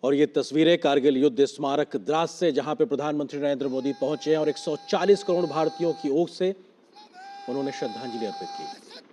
और ये तस्वीरें कारगिल युद्ध स्मारक द्रास से, जहां पे प्रधानमंत्री नरेंद्र मोदी पहुंचे हैं और 140 करोड़ भारतीयों की ओर से उन्होंने श्रद्धांजलि अर्पित की।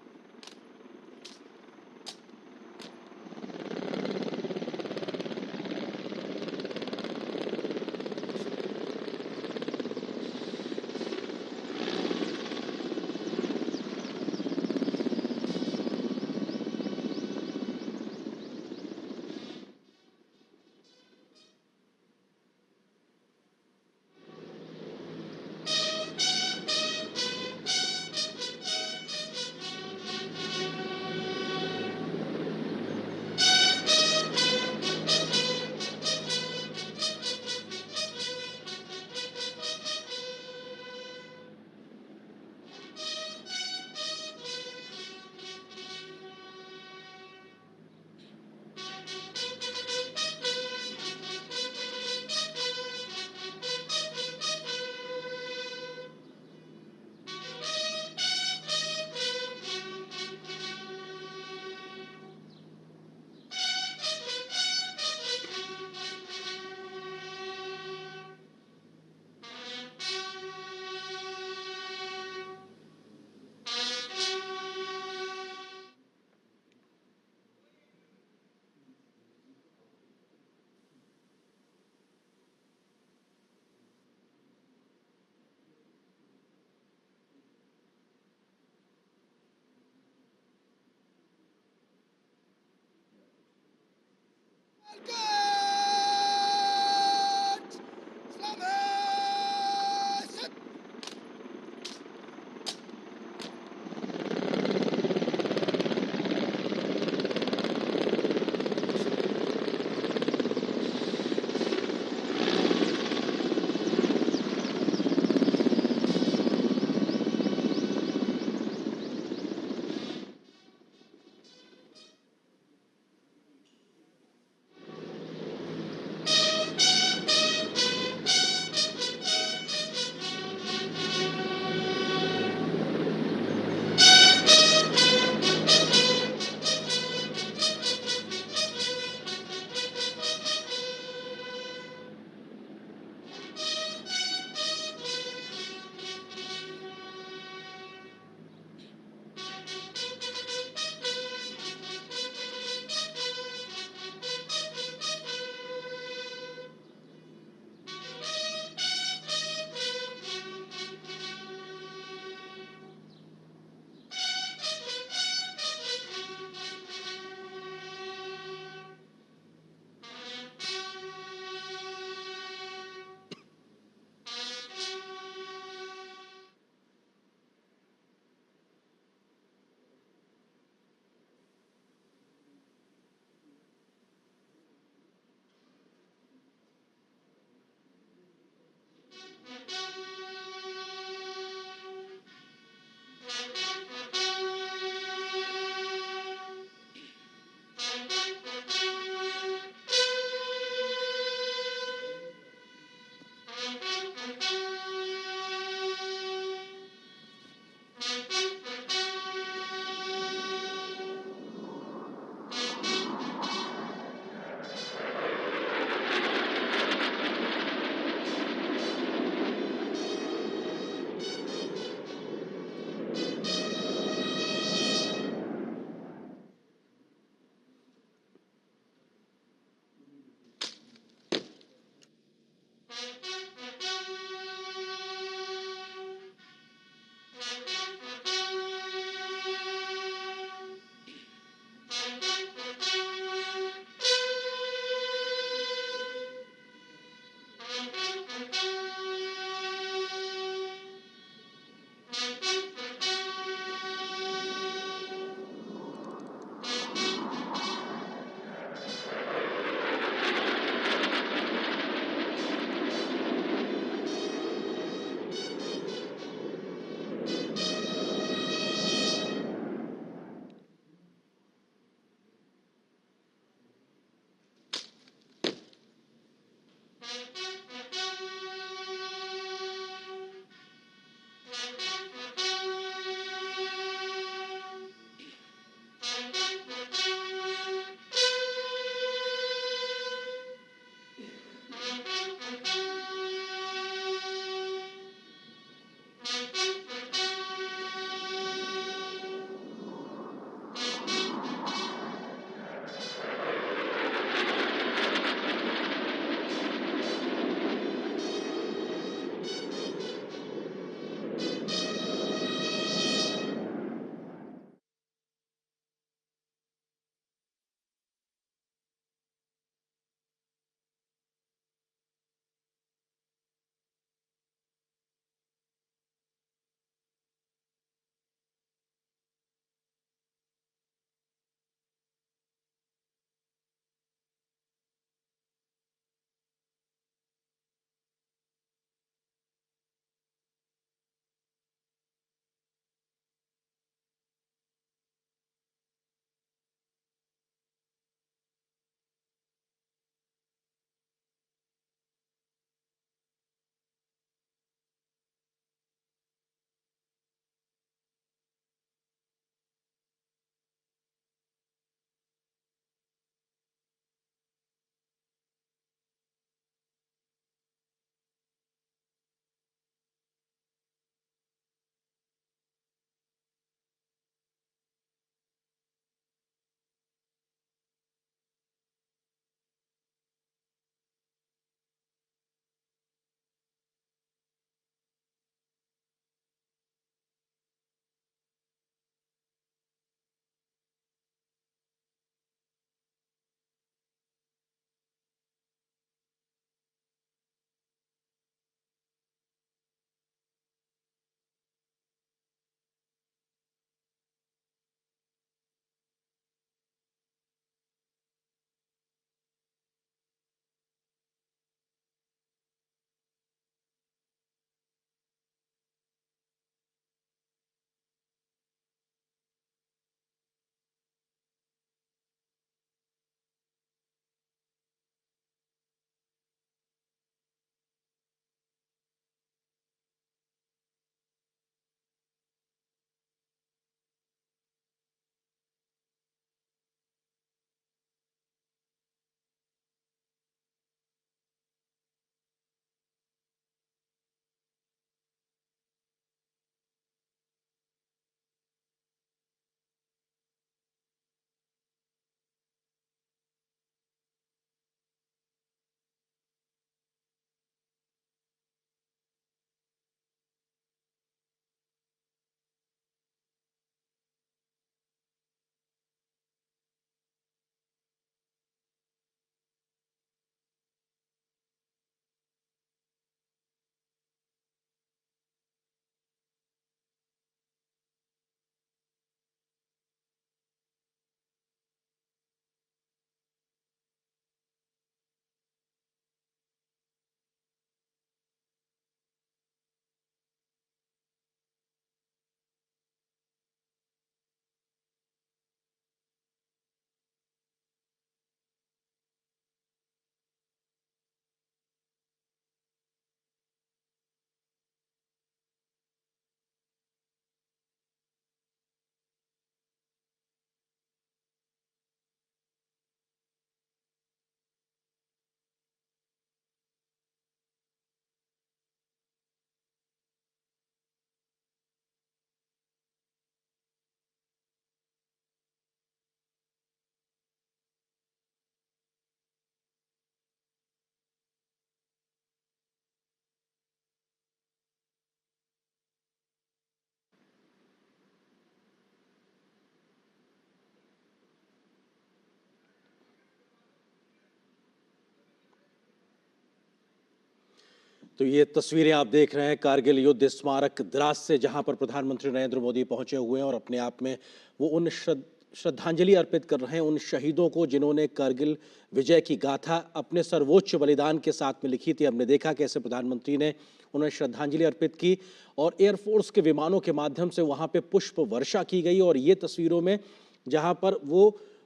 तो ये तस्वीरें आप देख रहे हैं कारगिल युद्ध स्मारक द्रास से, जहां पर प्रधानमंत्री नरेंद्र मोदी पहुंचे हुए हैं और अपने आप में वो उन श्रद्धांजलि अर्पित कर रहे हैं उन शहीदों को जिन्होंने कारगिल विजय की गाथा अपने सर्वोच्च बलिदान के साथ में लिखी थी। हमने देखा कैसे प्रधानमंत्री ने उन्हें श्रद्धांजलि अर्पित की और एयरफोर्स के विमानों के माध्यम से वहां पे पुष्प वर्षा की गई। और ये तस्वीरों में जहां पर वो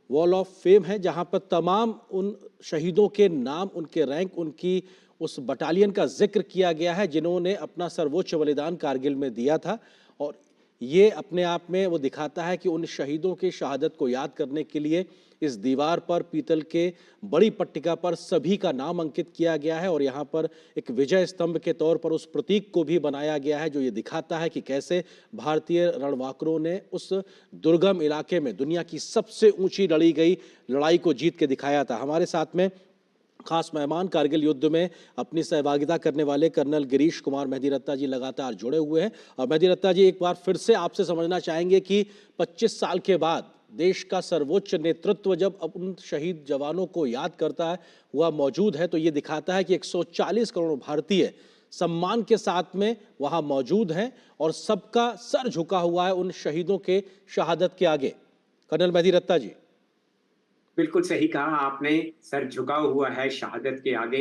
वॉल ऑफ फेम है, जहां पर तमाम उन शहीदों के नाम, उनके रैंक, उनकी उस बटालियन का जिक्र किया गया है जिन्होंने अपना सर्वोच्च बलिदान कारगिल में दिया था। और ये अपने आप में वो दिखाता है कि उन शहीदों की शहादत को याद करने के लिए इस दीवार पर पीतल के बड़ी पट्टिका पर सभी का नाम अंकित किया गया है और यहाँ पर एक विजय स्तंभ के तौर पर उस प्रतीक को भी बनाया गया है जो ये दिखाता है कि कैसे भारतीय रणबांकुरों ने उस दुर्गम इलाके में दुनिया की सबसे ऊंची लड़ी गई लड़ाई को जीत के दिखाया था। हमारे साथ में खास मेहमान कारगिल युद्ध में अपनी सहभागिता करने वाले कर्नल गिरीश कुमार मेहदी रत्ता जी लगातार जुड़े हुए हैं। और मेहदी रत्ता जी, एक बार फिर से आपसे समझना चाहेंगे कि 25 साल के बाद देश का सर्वोच्च नेतृत्व जब अब उन शहीद जवानों को याद करता है, हुआ मौजूद है, तो ये दिखाता है कि 140 करोड़ भारतीय सम्मान के साथ में वहां मौजूद हैं और सबका सर झुका हुआ है उन शहीदों के शहादत के आगे। कर्नल मेहदी रत्ता जी। बिल्कुल सही कहा आपने, सर झुका हुआ है शहादत के आगे।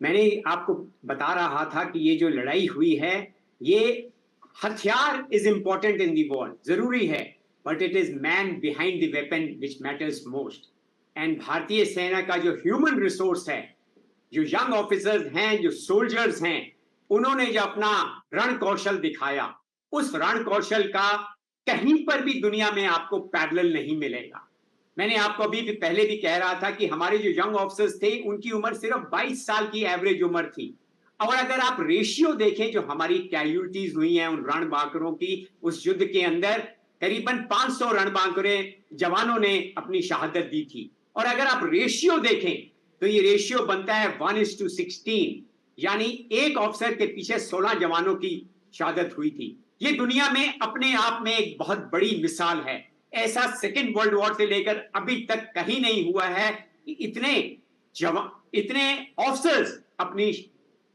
मैंने आपको बता रहा था कि ये जो लड़ाई हुई है, ये हथियार is important in the war, जरूरी है, but it is man behind the weapon which matters most. And भारतीय सेना का जो ह्यूमन रिसोर्स है, जो यंग ऑफिसर्स हैं, जो सोल्जर्स हैं, उन्होंने जो अपना रण कौशल दिखाया, उस रण कौशल का कहीं पर भी दुनिया में आपको पैरेलल नहीं मिलेगा। मैंने आपको अभी भी पहले भी कह रहा था कि हमारे जो यंग ऑफिसर्स थे, उनकी उम्र सिर्फ 22 साल की एवरेज उम्र थी। और अगर आप रेशियो देखें जो हमारी कैजुअल्टीज हुई हैं उन रणबांकुरों की उस युद्ध के अंदर, करीबन 500 रणबांकुरे जवानों ने अपनी शहादत दी थी। और अगर आप रेशियो देखें तो ये रेशियो बनता है 1:16, यानी एक ऑफिसर के पीछे 16 जवानों की शहादत हुई थी। ये दुनिया में अपने आप में एक बहुत बड़ी मिसाल है। ऐसा सेकेंड वर्ल्ड वॉर से लेकर अभी तक कहीं नहीं हुआ है कि इतने ऑफिसर्स अपनी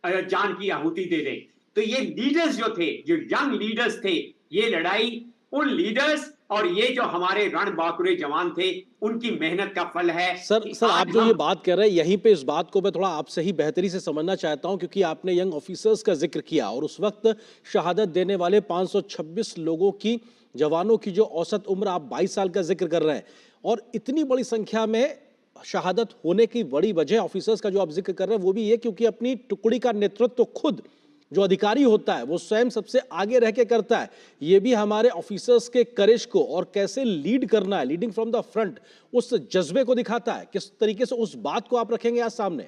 जान की आहुति दे दें। तो ये लीडर्स जो थे, जो यंग लीडर्स थे, ये लड़ाई उन लीडर्स और ये जो हमारे रणबांकुरे जवान थे, उनकी मेहनत का फल है। सर आप जो ये बात कर रहे हैं, यहीं पे इस बात को मैं थोड़ा आपसे ही बेहतरी से समझना चाहता हूं, क्योंकि आपने यंग ऑफिसर्स का जिक्र किया और उस वक्त शहादत देने वाले 526 लोगों की, जवानों की जो औसत उम्र आप 22 साल का जिक्र कर रहे हैं, और इतनी बड़ी संख्या में शहादत होने की बड़ी वजह ऑफिसर्स का जो आप जिक्र कर रहे हैं वो भी ये क्योंकि अपनी टुकड़ी का नेतृत्व तो खुद जो अधिकारी होता है वो स्वयं सबसे आगे रह के करता है। ये भी हमारे ऑफिसर्स के करेज को और कैसे लीड करना है, लीडिंग फ्रॉम द फ्रंट, उस जज्बे को दिखाता है। किस तरीके से उस बात को आप रखेंगे आज सामने?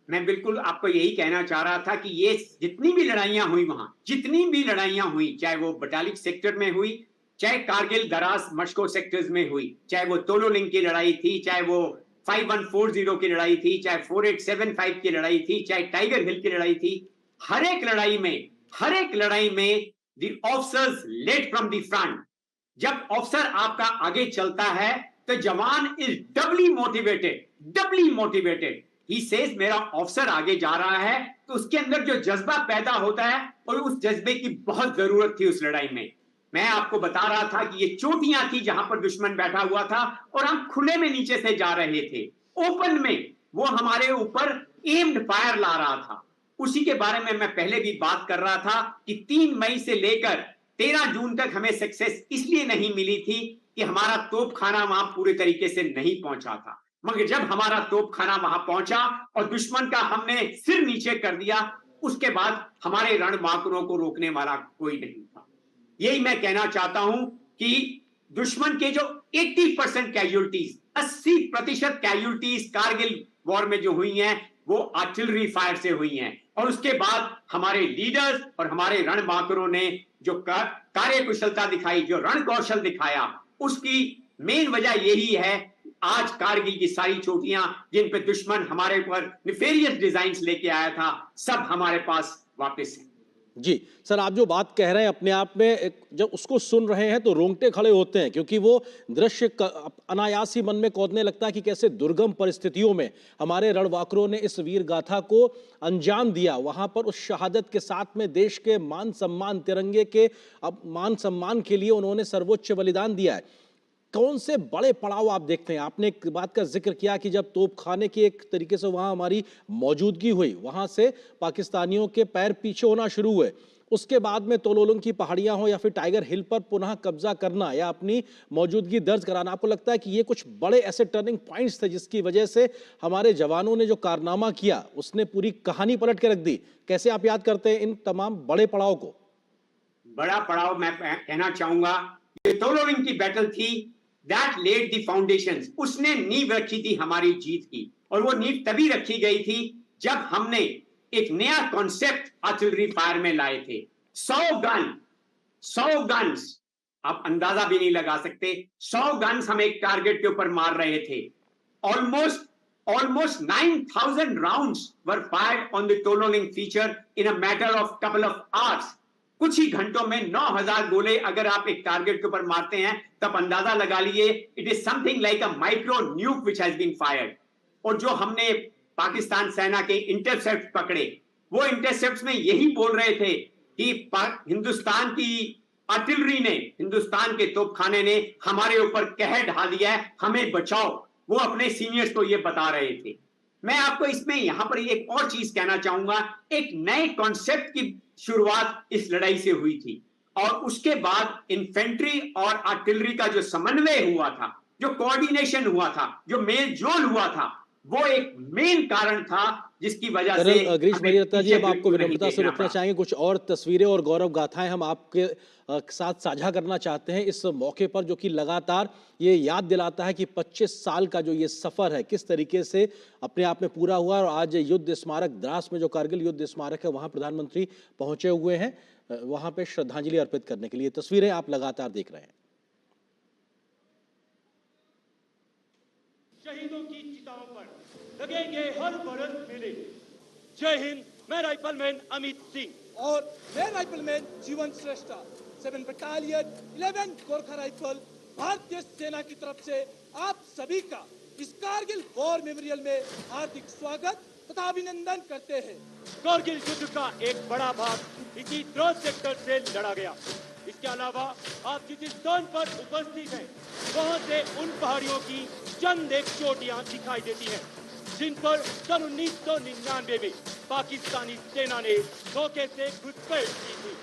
मैं बिल्कुल आपको यही कहना चाह रहा था कि ये जितनी भी लड़ाइयां हुई वहां, जितनी भी लड़ाइयां हुई, चाहे वो बटालिक सेक्टर में हुई, चाहे कारगिल दरास मशको सेक्टर्स में हुई, चाहे वो तोलोलिंग की लड़ाई थी, चाहे वो 5140 की लड़ाई थी, चाहे 4875 की लड़ाई थी, चाहे टाइगर हिल की लड़ाई थी, हर एक लड़ाई में the officers led from the front. जब ऑफिसर आपका आगे चलता है तो जवान is doubly motivated. He says मेरा ऑफिसर आगे जा रहा है, तो उसके अंदर जो जज्बा पैदा होता है, और उस जज्बे की बहुत जरूरत थी उस लड़ाई में। मैं आपको बता रहा था कि ये चोटियां थी जहां पर दुश्मन बैठा हुआ था और हम खुले में नीचे से जा रहे थे, ओपन में वो हमारे ऊपर एम्ड फायर ला रहा था। उसी के बारे में मैं पहले भी बात कर रहा था कि 3 मई से लेकर 13 जून तक हमें सक्सेस इसलिए नहीं मिली थी कि हमारा तोपखाना वहां पूरे तरीके से नहीं पहुंचा था। मगर जब हमारा तोपखाना वहां पहुंचा और दुश्मन का हमने सिर नीचे कर दिया, उसके बाद हमारे रणबांकुरों को रोकने वाला कोई नहीं था। यही मैं कहना चाहता हूं कि दुश्मन के जो 80% कैजुअल्टीज, 80% कैजुअल्टीज कारगिल वॉर में जो हुई हैं, वो आर्टिलरी फायर से हुई हैं। और उसके बाद हमारे लीडर्स और हमारे रणबांकुरों ने जो कार्य कुशलता दिखाई, जो रण कौशल दिखाया, उसकी मेन वजह यही है आज कारगिल की सारी चोटियां जिन पे दुश्मन हमारे ऊपर निफेरियस डिजाइन्स लेके आया था, सब हमारे पास वापस है। जी, सर आप जो बात कह रहे हैं अपने आप में जब उसको सुन रहे हैं तो रोंगटे खड़े होते हैं क्योंकि वो दृश्य अनायास ही मन में कौंधने लगता है कि कैसे दुर्गम परिस्थितियों में हमारे रणबांकुरों ने इस वीर गाथा को अंजाम दिया। वहां पर उस शहादत के साथ में देश के मान सम्मान, तिरंगे के मान सम्मान के लिए उन्होंने सर्वोच्च बलिदान दिया है। कौन से बड़े पड़ाव आप देखते हैं? आपने एक बात का जिक्र किया कि जब तोपखाने की एक तरीके से वहां हमारी मौजूदगी हुई, वहां से पाकिस्तानियों के पैर पीछे होना शुरू हुए। उसके बाद में तोलोलुंग की पहाड़ियां हो या फिर टाइगर हिल पर पुनः कब्जा करना या अपनी मौजूदगी दर्ज कराना, आपको लगता है कि ये कुछ बड़े ऐसे टर्निंग पॉइंट्स थे जिसकी वजह से हमारे जवानों ने जो कारनामा किया उसने पूरी कहानी पलट के रख दी? कैसे आप याद करते हैं इन तमाम बड़े पड़ाव को? बड़ा पड़ाव मैं कहना चाहूंगा, ये तोलोलिंग की बैटल थी, दैट लेड द फाउंडेशंस। उसने नींव रखी थी हमारी जीत की, और वो नींव तभी रखी गई थी जब हमने एक नया कॉन्सेप्ट आर्टिलरी फायर में लाए थे। 100 गन्स आप अंदाजा भी नहीं लगा सकते। 100 गन्स हम एक टारगेट के ऊपर मार रहे थे। almost 9,000 rounds were fired on the Tololing feature in a matter of couple of hours. कुछ ही घंटों में 9,000 गोले अगर आप एक टारगेट के ऊपर मारते हैं तब अंदाजा लगा लिए, it is something like a micro nuke which has been fired. और जो हमने पाकिस्तान सेना के इंटरसेप्ट पकड़े, वो इंटरसेप्ट में यही बोल रहे थे कि हिंदुस्तान की आर्टिलरी ने, हिंदुस्तान के तोपखाने ने हमारे ऊपर कहर ढा दिया है, हमें बचाओ। वो अपने सीनियर्स को ये बता रहे थे। मैं आपको इसमें यहां पर एक और चीज कहना चाहूंगा, एक नए कॉन्सेप्ट की शुरुआत इस लड़ाई से हुई थी, और उसके बाद इन्फेंट्री और आर्टिलरी का जो समन्वय हुआ था, जो कोऑर्डिनेशन हुआ था, जो मेल जोल हुआ था, वो एक मेन कारण था जिसकी वजह से कर्नल गिरीश हमें मरियत्ता जी, पीछे अब आपको बिल्कुल नहीं विनम्रता से देखना रोकना पड़ा। चाहेंगे। कुछ और तस्वीरें और गौरव गाथाएं हम आपके साथ साझा करना चाहते हैं इस मौके पर, जो कि लगातार ये याद दिलाता है कि 25 साल का जो ये सफर है किस तरीके से अपने आप में पूरा हुआ। और आज युद्ध स्मारक द्रास में, जो कारगिल युद्ध स्मारक है, वहां प्रधानमंत्री पहुंचे हुए हैं वहां पे श्रद्धांजलि अर्पित करने के लिए। तस्वीरें आप लगातार देख रहे हैं। शहीदों की चिताओं पर लगेंगे हर बरस मेले। जय हिंद, मैं राइफलमैन अमित सिंह। और मैं राइफलमैन जीवन श्रेष्ठ, 7 बटालियन 11 गोरखा राइफल, भारतीय सेना की तरफ से आप सभी का इस कारगिल वॉर मेमोरियल में हार्दिक स्वागत तथा अभिनंदन करते हैं। कारगिल युद्ध का एक बड़ा भाग इसी द्रास सेक्टर से लड़ा गया। इसके अलावा आप जिस स्थान पर उपस्थित हैं, वहां से उन पहाड़ियों की चंद एक चोटियां दिखाई देती हैं, जिन पर सन 1999 में पाकिस्तानी सेना ने धोखे से घुसपैठ की थी।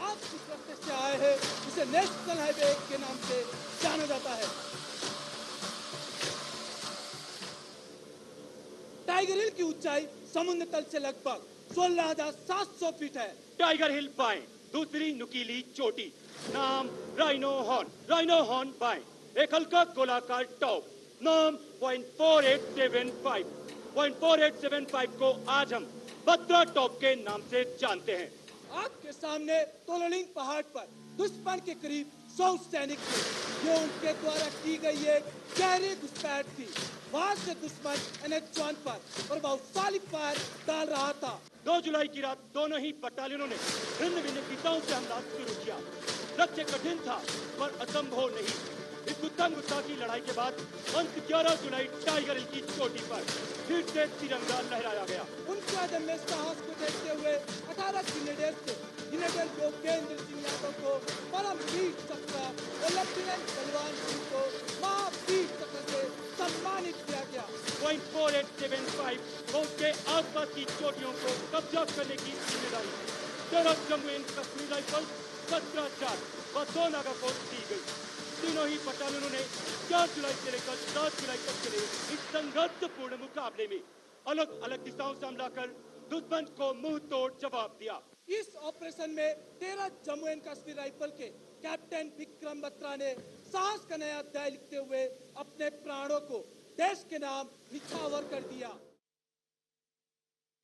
आप जिस रास्ते से आए हैं उसे नेशनल हाईवे के नाम से जाना जाता है। टाइगर हिल की ऊंचाई समुद्र तल से लगभग 16,700 फीट है। टाइगर हिल बाएं, दूसरी नुकीली चोटी, नाम राइनो हॉर्न बाएं, एक हल्का गोलाकार टॉप, नाम .4875 को आज हम बत्रा टॉप के नाम से जानते हैं। आपके सामने तोलोलिंग पहाड़ पर दुश्मन के करीब 100 सैनिक थे। ये उनके द्वारा की गई एक गहरी घुसपैठ थी। वहां से दुश्मन NH-1 पर प्रभावशाली फायर डाल रहा था। 2 जुलाई की रात दोनों ही बटालियनों ने भिन्न भिन्न दिशाओं से हमला शुरू किया। लक्ष्य कठिन था पर असंभव नहीं। इस गुत्थम गुत्था की लड़ाई के बाद अंत 11 जुलाई टाइगर हिल की चोटी पर फिर से तिरंगा लहराया गया। उनके अदम्य साहस को देखते हुए 18 ग्रेनेडियर्स थे, ग्रेनेडियर योगेंद्र सिंह यादव को परमवीर चक्र और लेफ्टिनेंट बलवान सिंह को महावीर चक्र से सम्मानित किया गया। .4875 को उसके आसपास की चोटियों को कब्जा करने की जिम्मेदारी 13 जम्मू एंड कश्मीर राइफल, 17 चार व 2 नागा को दी गई। तीनों ही बटालियनों ने 4 जुलाई से लेकर 7 जुलाई तक चले इस संघर्षपूर्ण मुकाबले में अलग अलग दिशाओं से हमला कर दुश्मन को मुंह तोड़ जवाब दिया। इस ऑपरेशन में 13 जम्मू एंड कश्मीर राइफल के कैप्टन विक्रम बत्रा ने साहस का नया अध्याय लिखते हुए अपने प्राणों को देश के नाम निछावर कर दिया।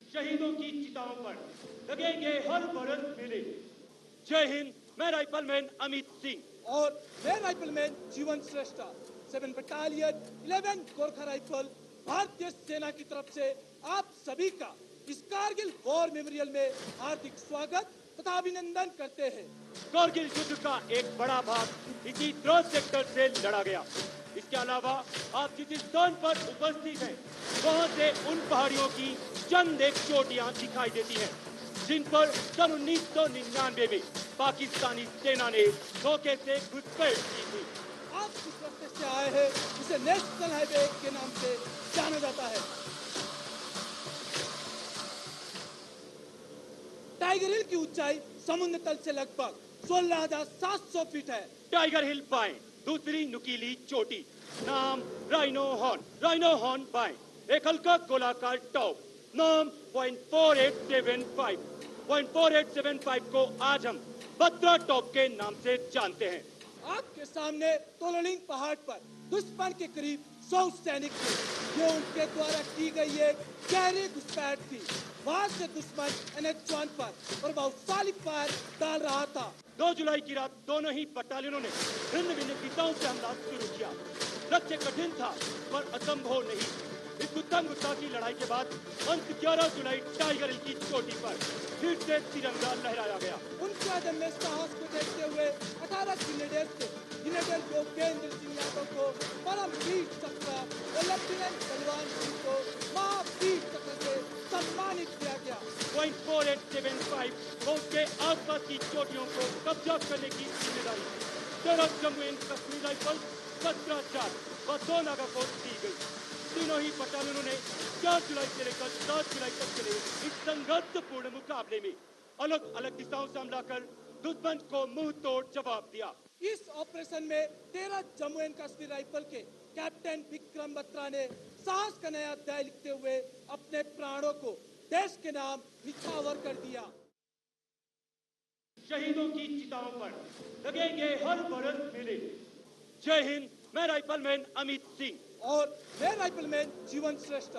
शहीदों की चिताओं पर लगेंगे हर बरस मेले। जय हिंद, मैं राइफलमैन अमित सिंह। और मैं राइफलमैन जीवन श्रेष्ठ, 7 बटालियन 11 गोरखा राइफल, भारतीय सेना की तरफ से आप सभी का इस कारगिल वॉर मेमोरियल में हार्दिक स्वागत तथा अभिनंदन करते हैं। कारगिल युद्ध का एक बड़ा भाग इसी द्रास सेक्टर से लड़ा गया। इसके अलावा आप जिस स्थान पर उपस्थित हैं, वहां से उन पहाड़ियों की चंद एक चोटियां दिखाई देती हैं, जिन पर सन 1999 में पाकिस्तानी सेना ने धोखे से घुसपैठ की थी। आप जिस रास्ते से आए हैं उसे नेशनल हाईवे के नाम से जाना जाता है। टाइगर हिल की ऊंचाई समुद्र तल से लगभग 16,700 फीट है। टाइगर हिल बाएं, दूसरी नुकीली चोटी, नाम राइनो हॉर्न बाएं, एक हल्का गोलाकार टॉप, नाम 0.4875 को आज हम बत्रा टॉप के नाम से जानते हैं। आपके सामने तोललिंग पहाड़ पर दुश्मन के करीब 100 सैनिक थे। ये उनके द्वारा की गई एक गहरी घुसपैठ थी। वहां से दुश्मन NH-1 पर प्रभावशाली फायर डाल रहा था। 2 जुलाई की रात दोनों ही बटालियनों ने भिन्न भिन्न दिशाओं से हमला शुरू किया। लक्ष्य कठिन था पर असंभव नहीं। इस गुत्थम गुत्था की लड़ाई के बाद अंत 11 जुलाई टाइगर हिल की चोटी पर फिर से तिरंगा लहराया गया। उनके अदम्य साहस को देखते हुए 18 ग्रेनेडियर्स थे, जिन्हें योगेंद्र सिंह यादव को परमवीर चक्र और लेफ्टिनेंट बलवान सिंह को महावीर चक्र से सम्मानित किया गया। 0.4875 उसके आसपास की चोटियों को कब्जा करने की जिम्मेदारी 13 जम्मू एंड कश्मीर राइफल्स, 17 जाट व 2 नागा को दी गई। तीनों ही बटालियनों ने 4 जुलाई से लेकर 7 जुलाई तक चले इस संघर्षपूर्ण मुकाबले में अलग अलग दिशाओं से हमला कर दुश्मन को मुंह तोड़ जवाब दिया। इस ऑपरेशन में 13 जम्मू एंड कश्मीर राइफल के कैप्टन विक्रम बत्रा ने साहस का नया अध्याय लिखते हुए अपने प्राणों को देश के नाम निछावर कर दिया। शहीदों की चिताओं पर लगेंगे हर बरस मेले। जय हिंद, मैं राइफलमैन अमित सिंह और मैं राइफलमैन जीवन श्रेष्ठ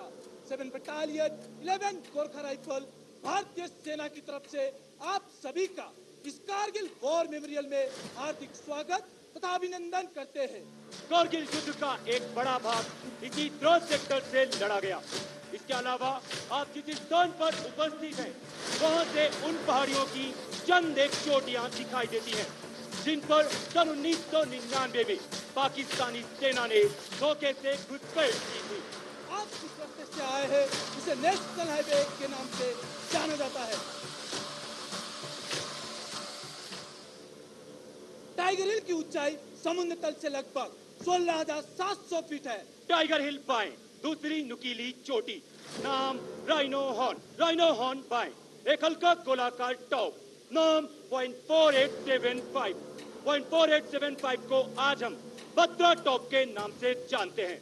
7 बटालियन 11 गोरखा राइफल भारतीय सेना की तरफ से आप सभी का इस कारगिल वॉर मेमोरियल में हार्दिक स्वागत तथा अभिनंदन करते हैं। कारगिल युद्ध का एक बड़ा भाग इसी द्रास सेक्टर से लड़ा गया। इसके अलावा आप जिस स्थान पर उपस्थित हैं, वहां से उन पहाड़ियों की चंद एक चोटियां दिखाई देती हैं, जिन पर सन 1999 में पाकिस्तानी सेना ने धोखे से घुसपैठ की थी। आप जिस रास्ते से आए हैं उसे नेशनल हाईवे के नाम से जाना जाता है। टाइगर हिल की ऊंचाई समुद्र तल से लगभग 16,700 फीट है। टाइगर हिल बाएं, दूसरी नुकीली चोटी, नाम राइनो हॉर्न बाएं, एक हल्का गोलाकार टॉप, नाम 0.4875 को आज हम बत्रा टॉप के नाम से जानते हैं।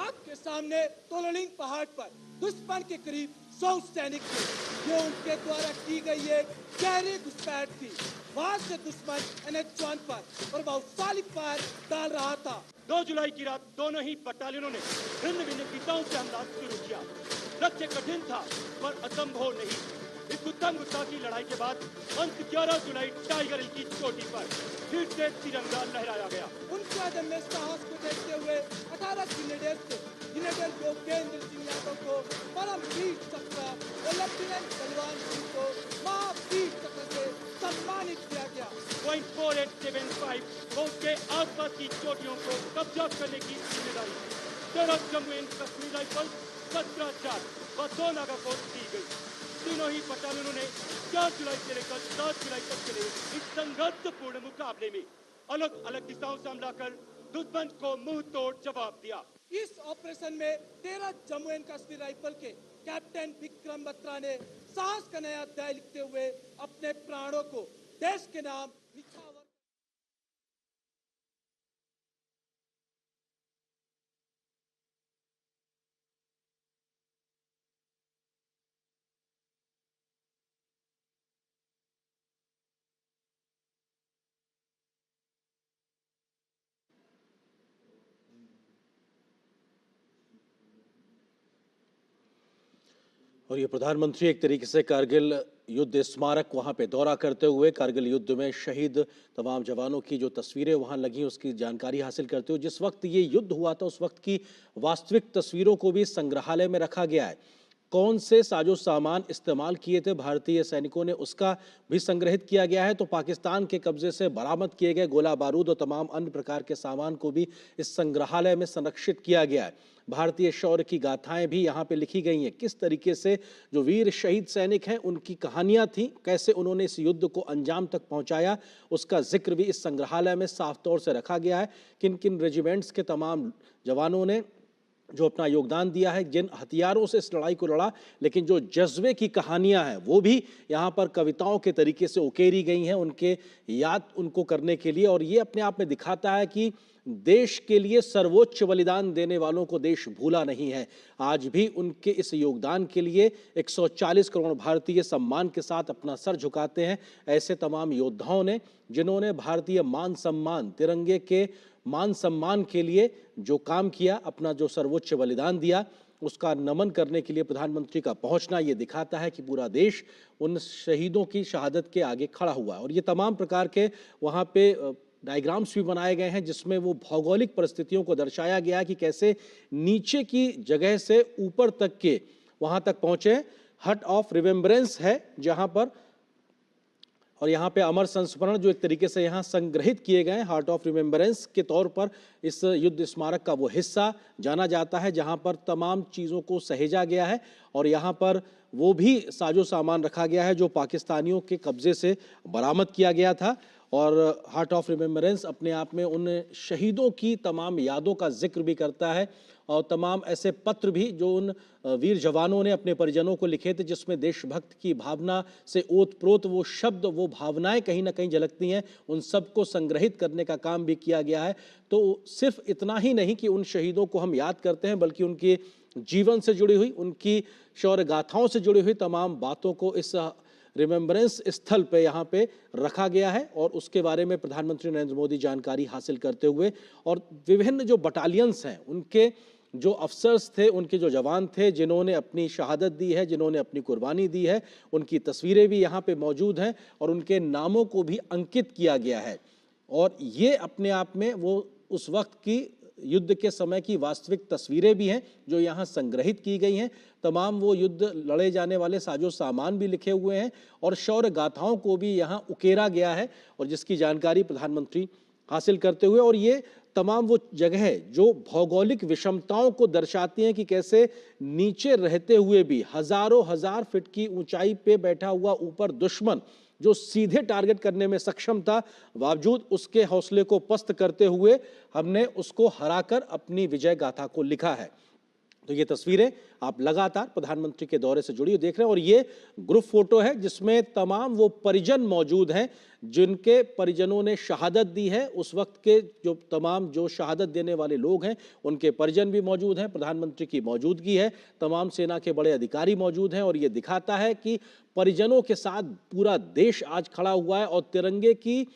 आपके सामने तोललिंग पहाड़ पर दुश्मन के करीब 100 सैनिक थे। ये उनके द्वारा की गई एक गहरी घुसपैठ थी। वहां से दुश्मन NH-1 पर प्रभावशाली फायर डाल रहा था। 2 जुलाई की रात दोनों ही बटालियनों ने भिन्न भिन्न दिशाओं से हमला शुरू किया। लक्ष्य कठिन था पर असंभव नहीं। इस गुत्थम गुत्था की लड़ाई के बाद अंत 11 जुलाई टाइगर हिल की चोटी पर फिर से तिरंगा लहराया गया। उनके अदम्य साहस को देखते हुए 18 ग्रेनेडियर्स थे, जिन्हें योगेंद्र सिंह यादव को परमवीर चक्र और लेफ्टिनेंट बलवान सिंह को महावीर चक्र से सम्मानित किया गया। 0.4875 उसके आसपास की चोटियों को कब्जा करने की जिम्मेदारी 13 जम्मू एंड कश्मीर राइफल्स, 17 जाट व 2 नागा को दी गई। तीनों ही बटालियनों ने 4 जुलाई से लेकर 7 जुलाई तक चले इस संघर्षपूर्ण मुकाबले में अलग अलग दिशाओं से हमला कर दुश्मन को मुंह तोड़ जवाब दिया। इस ऑपरेशन में 13 जम्मू एंड कश्मीर राइफल के कैप्टन विक्रम बत्रा ने साहस का नया अध्याय लिखते हुए अपने प्राणों को देश के नाम निछावर। और ये प्रधानमंत्री एक तरीके से कारगिल युद्ध स्मारक वहां पे दौरा करते हुए कारगिल युद्ध में शहीद तमाम जवानों की जो तस्वीरें वहां लगी उसकी जानकारी हासिल करते हुए, जिस वक्त ये युद्ध हुआ था उस वक्त की वास्तविक तस्वीरों को भी संग्रहालय में रखा गया है। कौन से साजो सामान इस्तेमाल किए थे भारतीय सैनिकों ने, उसका भी संग्रहित किया गया है। तो पाकिस्तान के कब्जे से बरामद किए गए गोला बारूद और तमाम अन्य प्रकार के सामान को भी इस संग्रहालय में संरक्षित किया गया है। भारतीय शौर्य की गाथाएं भी यहाँ पे लिखी गई हैं। किस तरीके से जो वीर शहीद सैनिक हैं उनकी कहानियां थी, कैसे उन्होंने इस युद्ध को अंजाम तक पहुंचाया, उसका जिक्र भी इस संग्रहालय में साफ तौर से रखा गया है। किन किन रेजिमेंट्स के तमाम जवानों ने जो अपना योगदान दिया है, जिन हथियारों से इस लड़ाई को लड़ा, लेकिन जो जज्बे की कहानियां हैं वो भी यहाँ पर कविताओं के तरीके से उकेरी गई हैं उनके याद उनको करने के लिए। और ये अपने आप में दिखाता है कि देश के लिए सर्वोच्च बलिदान देने वालों को देश भूला नहीं है। आज भी उनके इस योगदान के लिए 140 करोड़ भारतीय सम्मान के साथ अपना सर झुकाते हैं। ऐसे तमाम योद्धाओं ने जिन्होंने भारतीय मान सम्मान, तिरंगे के मान सम्मान के लिए जो काम किया, अपना जो सर्वोच्च बलिदान दिया, उसका नमन करने के लिए प्रधानमंत्री का पहुंचना ये दिखाता है कि पूरा देश उन शहीदों की शहादत के आगे खड़ा हुआ है। और ये तमाम प्रकार के वहाँ पे डायग्राम्स भी बनाए गए हैं जिसमें वो भौगोलिक परिस्थितियों को दर्शाया गया है कि कैसे नीचे की जगह से ऊपर तक के वहाँ तक पहुँचे। हट ऑफ रिमेम्बरेंस है जहाँ पर, और यहाँ पे अमर संस्मरण जो एक तरीके से यहाँ संग्रहित किए गए हार्ट ऑफ रिमेम्बरेंस के तौर पर इस युद्ध स्मारक का वो हिस्सा जाना जाता है जहाँ पर तमाम चीज़ों को सहेजा गया है। और यहाँ पर वो भी साजो सामान रखा गया है जो पाकिस्तानियों के कब्जे से बरामद किया गया था। और हार्ट ऑफ रिमेम्बरेंस अपने आप में उन शहीदों की तमाम यादों का जिक्र भी करता है और तमाम ऐसे पत्र भी जो उन वीर जवानों ने अपने परिजनों को लिखे थे जिसमें देशभक्त की भावना से ओतप्रोत वो शब्द, वो भावनाएं कहीं ना कहीं झलकती हैं, उन सब को संग्रहित करने का काम भी किया गया है। तो सिर्फ इतना ही नहीं कि उन शहीदों को हम याद करते हैं, बल्कि उनके जीवन से जुड़ी हुई, उनकी शौर्य गाथाओं से जुड़ी हुई तमाम बातों को इस रिमेम्बरेंस स्थल पे यहाँ पे रखा गया है। और उसके बारे में प्रधानमंत्री नरेंद्र मोदी जानकारी हासिल करते हुए और विभिन्न जो बटालियंस हैं उनके जो अफसर्स थे, उनके जो जवान थे जिन्होंने अपनी शहादत दी है, जिन्होंने अपनी कुर्बानी दी है, उनकी तस्वीरें भी यहाँ पे मौजूद हैं और उनके नामों को भी अंकित किया गया है। और ये अपने आप में वो उस वक्त की युद्ध के समय की वास्तविक तस्वीरें भी हैं जो यहाँ संग्रहित की गई हैं। तमाम वो युद्ध लड़े जाने वाले साजो सामान भी लिखे हुए हैं और शौर्य गाथाओं को भी यहाँ उकेरा गया है और जिसकी जानकारी प्रधानमंत्री हासिल करते हुए, और ये तमाम वो जगह जो भौगोलिक विषमताओं को दर्शाती हैं कि कैसे नीचे रहते हुए भी हजारों हजार फीट की ऊंचाई पे बैठा हुआ ऊपर दुश्मन जो सीधे टारगेट करने में सक्षम था, बावजूद उसके हौसले को पस्त करते हुए हमने उसको हराकर अपनी विजय गाथा को लिखा है। तो ये तस्वीरें आप लगातार प्रधानमंत्री के दौरे से जुड़ी हुई देख रहे हैं और ये ग्रुप फोटो है जिसमें तमाम वो परिजन मौजूद हैं जिनके परिजनों ने शहादत दी है। उस वक्त के जो तमाम जो शहादत देने वाले लोग हैं उनके परिजन भी मौजूद हैं, प्रधानमंत्री की मौजूदगी है, तमाम सेना के बड़े अधिकारी मौजूद हैं और ये दिखाता है कि परिजनों के साथ पूरा देश आज खड़ा हुआ है और तिरंगे की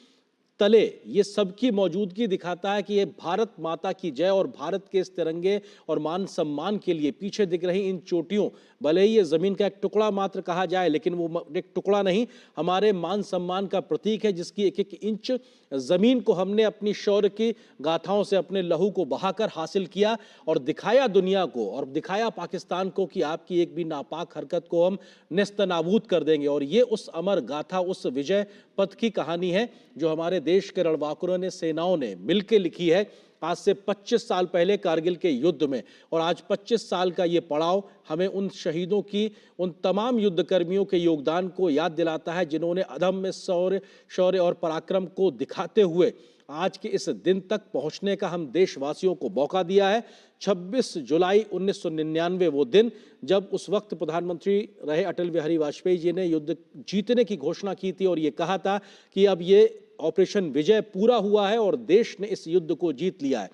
तले ये सबकी मौजूदगी दिखाता है कि ये भारत माता की जय और भारत के इस तिरंगे और मान सम्मान के लिए पीछे दिख रही इन चोटियों, भले ही ये जमीन का एक टुकड़ा मात्र कहा जाए लेकिन वो एक टुकड़ा नहीं, हमारे मान सम्मान का प्रतीक है जिसकी एक एक इंच जमीन को हमने अपनी शौर्य की गाथाओं से अपने लहू को बहाकर हासिल किया और दिखाया दुनिया को और दिखाया पाकिस्तान को कि आपकी एक भी नापाक हरकत को हम नेस्तनाबूद कर देंगे। और ये उस अमर गाथा, उस विजय पथ की कहानी है जो हमारे देश के रणबांकुरों ने, सेनाओं ने मिलकर लिखी है आज से 25 साल पहले कारगिल के युद्ध में। और आज 25 साल का ये पड़ाव हमें उन शहीदों की, उन तमाम युद्धकर्मियों के योगदान को याद दिलाता है जिन्होंने अदम्य शौर्य और पराक्रम को दिखाते हुए आज के इस दिन तक पहुंचने का हम देशवासियों को मौका दिया है। 26 जुलाई 1999 वो दिन जब उस वक्त प्रधानमंत्री रहे अटल बिहारी वाजपेयी जी ने युद्ध जीतने की घोषणा की थी और ये कहा था कि अब ये ऑपरेशन विजय पूरा हुआ है और देश ने इस युद्ध को जीत लिया है।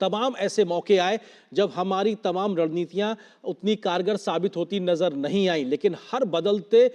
तमाम ऐसे मौके आए जब हमारी तमाम रणनीतियां उतनी कारगर साबित होती नजर नहीं आई, लेकिन हर बदलते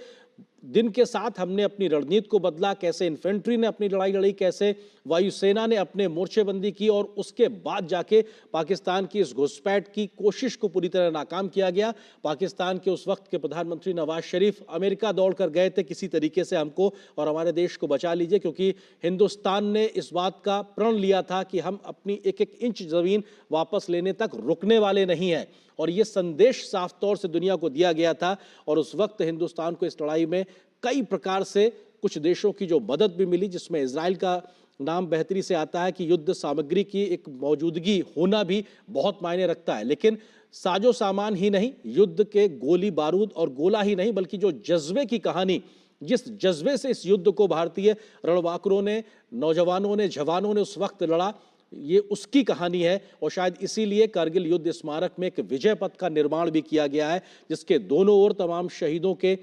दिन के साथ हमने अपनी रणनीति को बदला, कैसे इन्फेंट्री ने अपनी लड़ाई लड़ी, कैसे वायुसेना ने अपने मोर्चेबंदी की और उसके बाद जाके पाकिस्तान की इस घुसपैठ की कोशिश को पूरी तरह नाकाम किया गया। पाकिस्तान के उस वक्त के प्रधानमंत्री नवाज शरीफ अमेरिका दौड़कर गए थे किसी तरीके से हमको और हमारे देश को बचा लीजिए, क्योंकि हिंदुस्तान ने इस बात का प्रण लिया था कि हम अपनी एक एक इंच जमीन वापस लेने तक रुकने वाले नहीं हैं। और ये संदेश साफ तौर से दुनिया को दिया गया था और उस वक्त हिंदुस्तान को इस लड़ाई में कई प्रकार से कुछ देशों की जो मदद भी मिली, जिसमें इजराइल का नाम बेहतरी से आता है कि युद्ध सामग्री की एक मौजूदगी होना भी बहुत मायने रखता है। लेकिन साजो सामान ही नहीं, युद्ध के गोली बारूद और गोला ही नहीं, बल्कि जो जज्बे की कहानी, जिस जज्बे से इस युद्ध को भारतीय रणबांकुरों ने, नौजवानों ने, जवानों ने उस वक्त लड़ा, ये उसकी कहानी है। और शायद इसीलिए कारगिल युद्ध स्मारक में एक विजय पथ का निर्माण भी किया गया है, जिसके दोनों ओर तमाम शहीदों के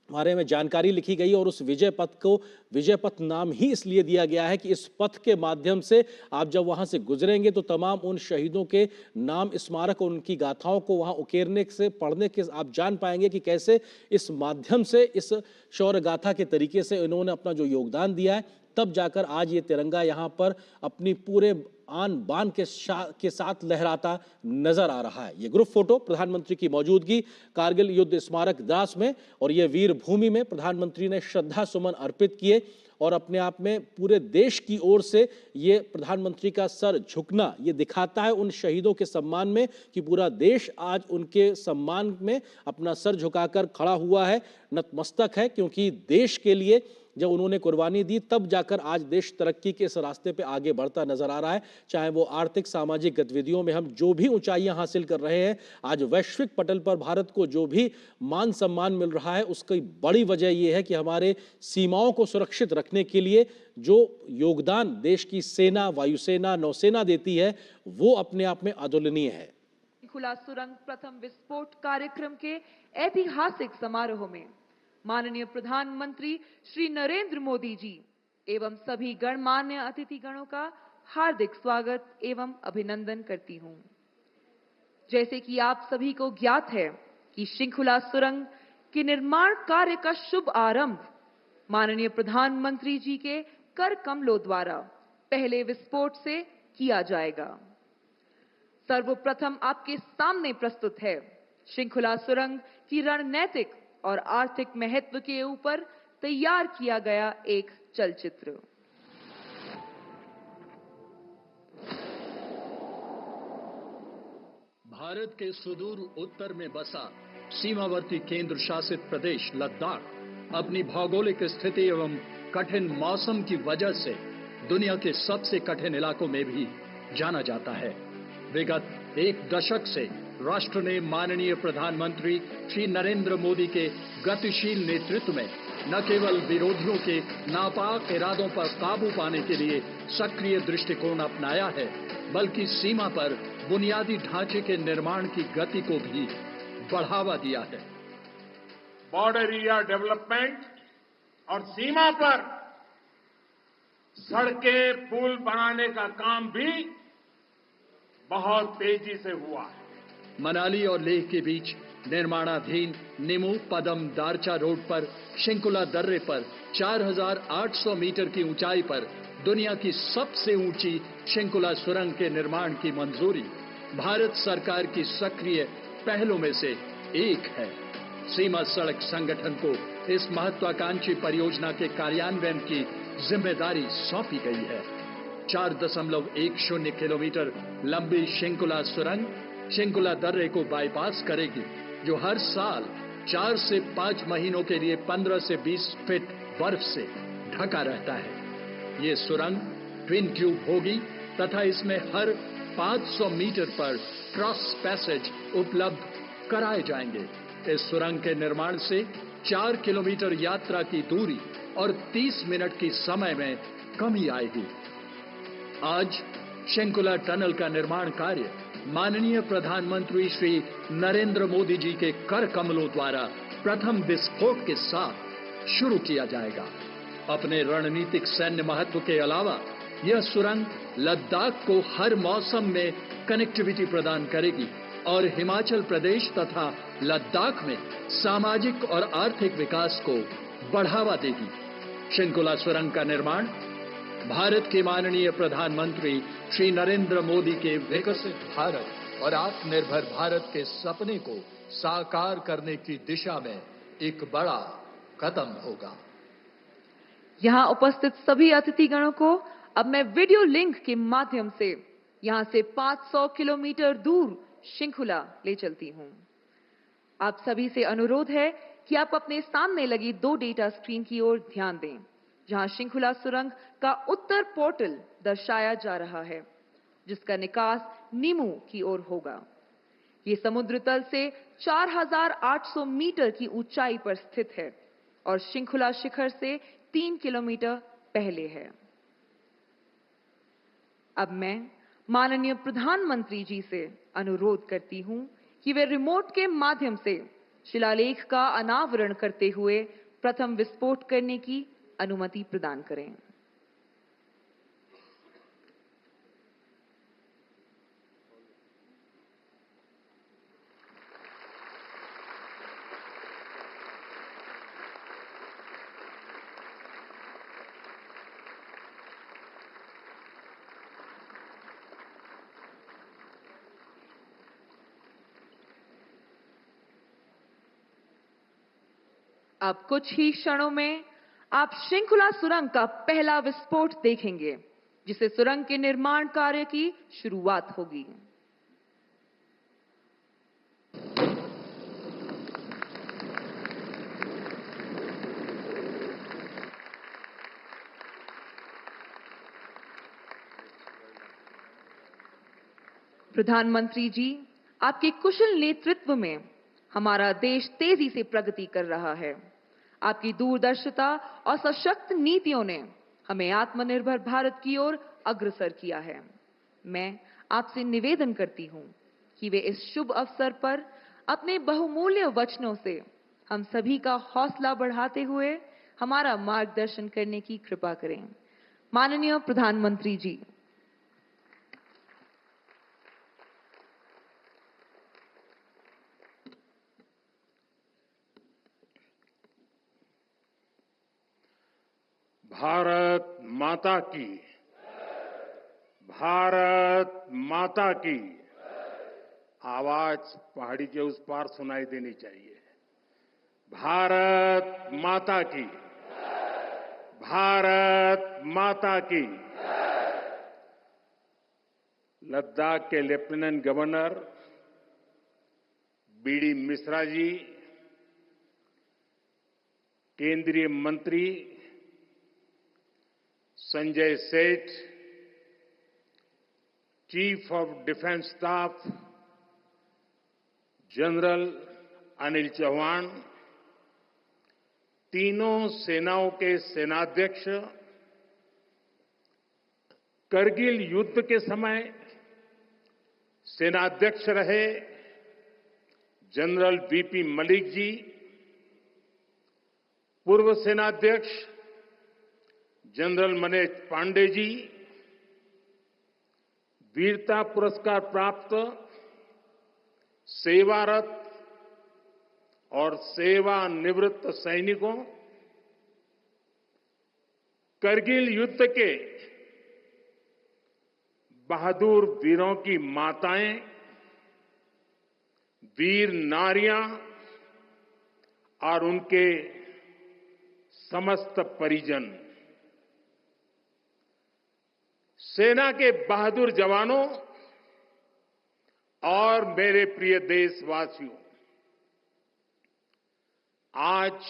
बारे में जानकारी लिखी गई। और उस विजय पथ को विजय पथ नाम ही इसलिए दिया गया है कि इस पथ के माध्यम से आप जब वहां से गुजरेंगे तो तमाम उन शहीदों के नाम, स्मारक और उनकी गाथाओं को वहां उकेरने से, पढ़ने के आप जान पाएंगे कि कैसे इस माध्यम से, इस शौर्य गाथा के तरीके से इन्होंने अपना जो योगदान दिया है, तब जाकर आज ये तिरंगा यहाँ पर अपनी पूरे आन बान के साथ लहराता नजर आ रहा है। ये ग्रुप फोटो प्रधानमंत्री की मौजूदगी कारगिल युद्ध स्मारक द्रास में और ये वीर भूमि में प्रधानमंत्री ने श्रद्धा सुमन अर्पित किए और अपने आप में पूरे देश की ओर से ये प्रधानमंत्री का सर झुकना ये दिखाता है उन शहीदों के सम्मान में कि पूरा देश आज उनके सम्मान में अपना सर झुकाकर खड़ा हुआ है, नतमस्तक है, क्योंकि देश के लिए जब उन्होंने कुर्बानी दी तब जाकर आज देश तरक्की के इस रास्ते पे आगे बढ़ता नजर आ रहा है। चाहे वो आर्थिक सामाजिक गतिविधियों में हम जो भी ऊंचाइयां हासिल कर रहे हैं, आज वैश्विक पटल पर भारत को जो भी मान सम्मान मिल रहा है, उसकी बड़ी वजह ये है कि हमारे सीमाओं को सुरक्षित रखने के लिए जो योगदान देश की सेना, वायुसेना, नौसेना देती है, वो अपने आप में अतुलनीय है। खुला सुरंग प्रथम विस्फोट कार्यक्रम के ऐतिहासिक समारोह में माननीय प्रधानमंत्री श्री नरेंद्र मोदी जी एवं सभी गणमान्य अतिथिगणों का हार्दिक स्वागत एवं अभिनंदन करती हूं। जैसे कि आप सभी को ज्ञात है कि शृंखला सुरंग के निर्माण कार्य का शुभ आरंभ माननीय प्रधानमंत्री जी के कर कमलों द्वारा पहले विस्फोट से किया जाएगा। सर्वप्रथम आपके सामने प्रस्तुत है शृंखला सुरंग की रणनीतिक और आर्थिक महत्व के ऊपर तैयार किया गया एक चलचित्र। भारत के सुदूर उत्तर में बसा सीमावर्ती केंद्र शासित प्रदेश लद्दाख अपनी भौगोलिक स्थिति एवं कठिन मौसम की वजह से दुनिया के सबसे कठिन इलाकों में भी जाना जाता है। विगत एक दशक से राष्ट्र ने माननीय प्रधानमंत्री श्री नरेंद्र मोदी के गतिशील नेतृत्व में न केवल विरोधियों के नापाक इरादों पर काबू पाने के लिए सक्रिय दृष्टिकोण अपनाया है, बल्कि सीमा पर बुनियादी ढांचे के निर्माण की गति को भी बढ़ावा दिया है। बॉर्डर एरिया डेवलपमेंट और सीमा पर सड़कें, पुल बनाने का काम भी बहुत तेजी से हुआ है। मनाली और लेह के बीच निर्माणाधीन निमू पदम दारचा रोड पर शृंखला दर्रे पर 4,800 मीटर की ऊंचाई पर दुनिया की सबसे ऊंची शृंखला सुरंग के निर्माण की मंजूरी भारत सरकार की सक्रिय पहलों में से एक है। सीमा सड़क संगठन को इस महत्वाकांक्षी परियोजना के कार्यान्वयन की जिम्मेदारी सौंपी गई है। 4.10 किलोमीटर लंबी शृंखला सुरंग शृंखला दर्रे को बाईपास करेगी, जो हर साल 4 से 5 महीनों के लिए 15 से 20 फीट बर्फ से ढका रहता है। ये सुरंग ट्विन ट्यूब होगी तथा इसमें हर 500 मीटर पर क्रॉस पैसेज उपलब्ध कराए जाएंगे। इस सुरंग के निर्माण से 4 किलोमीटर यात्रा की दूरी और 30 मिनट की समय में कमी आएगी। आज शृंखला टनल का निर्माण कार्य माननीय प्रधानमंत्री श्री नरेंद्र मोदी जी के कर कमलों द्वारा प्रथम विस्फोट के साथ शुरू किया जाएगा। अपने रणनीतिक सैन्य महत्व के अलावा यह सुरंग लद्दाख को हर मौसम में कनेक्टिविटी प्रदान करेगी और हिमाचल प्रदेश तथा लद्दाख में सामाजिक और आर्थिक विकास को बढ़ावा देगी। शंकुला सुरंग का निर्माण भारत के माननीय प्रधानमंत्री श्री नरेंद्र मोदी के विकसित भारत और आत्मनिर्भर भारत के सपने को साकार करने की दिशा में एक बड़ा कदम होगा। यहां उपस्थित सभी अतिथिगणों को अब मैं वीडियो लिंक के माध्यम से यहां से 500 किलोमीटर दूर शंकुला ले चलती हूं। आप सभी से अनुरोध है कि आप अपने सामने लगी 2 डेटा स्क्रीन की ओर ध्यान दें, जहां शंकुला सुरंग का उत्तर पोर्टल दर्शाया जा रहा है, जिसका निकास नीमू की ओर होगा। ये समुद्र तल से 4,800 मीटर की ऊंचाई पर स्थित है और शंकुला शिखर से 3 किलोमीटर पहले है। अब मैं माननीय प्रधानमंत्री जी से अनुरोध करती हूं कि वे रिमोट के माध्यम से शिलालेख का अनावरण करते हुए प्रथम विस्फोट करने की अनुमति प्रदान करें। अब कुछ ही क्षणों में आप शंकुला सुरंग का पहला विस्फोट देखेंगे, जिससे सुरंग के निर्माण कार्य की शुरुआत होगी। प्रधानमंत्री जी, आपके कुशल नेतृत्व में हमारा देश तेजी से प्रगति कर रहा है। आपकी दूरदर्शिता और सशक्त नीतियों ने हमें आत्मनिर्भर भारत की ओर अग्रसर किया है। मैं आपसे निवेदन करती हूं कि वे इस शुभ अवसर पर अपने बहुमूल्य वचनों से हम सभी का हौसला बढ़ाते हुए हमारा मार्गदर्शन करने की कृपा करें। माननीय प्रधानमंत्री जी। भारत माता की, भारत माता की आवाज पहाड़ी के उस पार सुनाई देनी चाहिए। भारत माता की, भारत माता की। लद्दाख के lieutenant governor B D Mishra ji, केंद्रीय मंत्री Sanjay Seth, chief of defence staff general Anil Chauhan, तीनों सेनाओं के सेनाध्यक्ष, करगिल युद्ध के समय सेनाध्यक्ष रहे जनरल वीपी मलिक जी, पूर्व सेनाध्यक्ष जनरल मनेश पांडे जी, वीरता पुरस्कार प्राप्त सेवारत और सेवानिवृत्त सैनिकों, करगिल युद्ध के बहादुर वीरों की माताएं, वीर नारियां और उनके समस्त परिजन, सेना के बहादुर जवानों और मेरे प्रिय देशवासियों, आज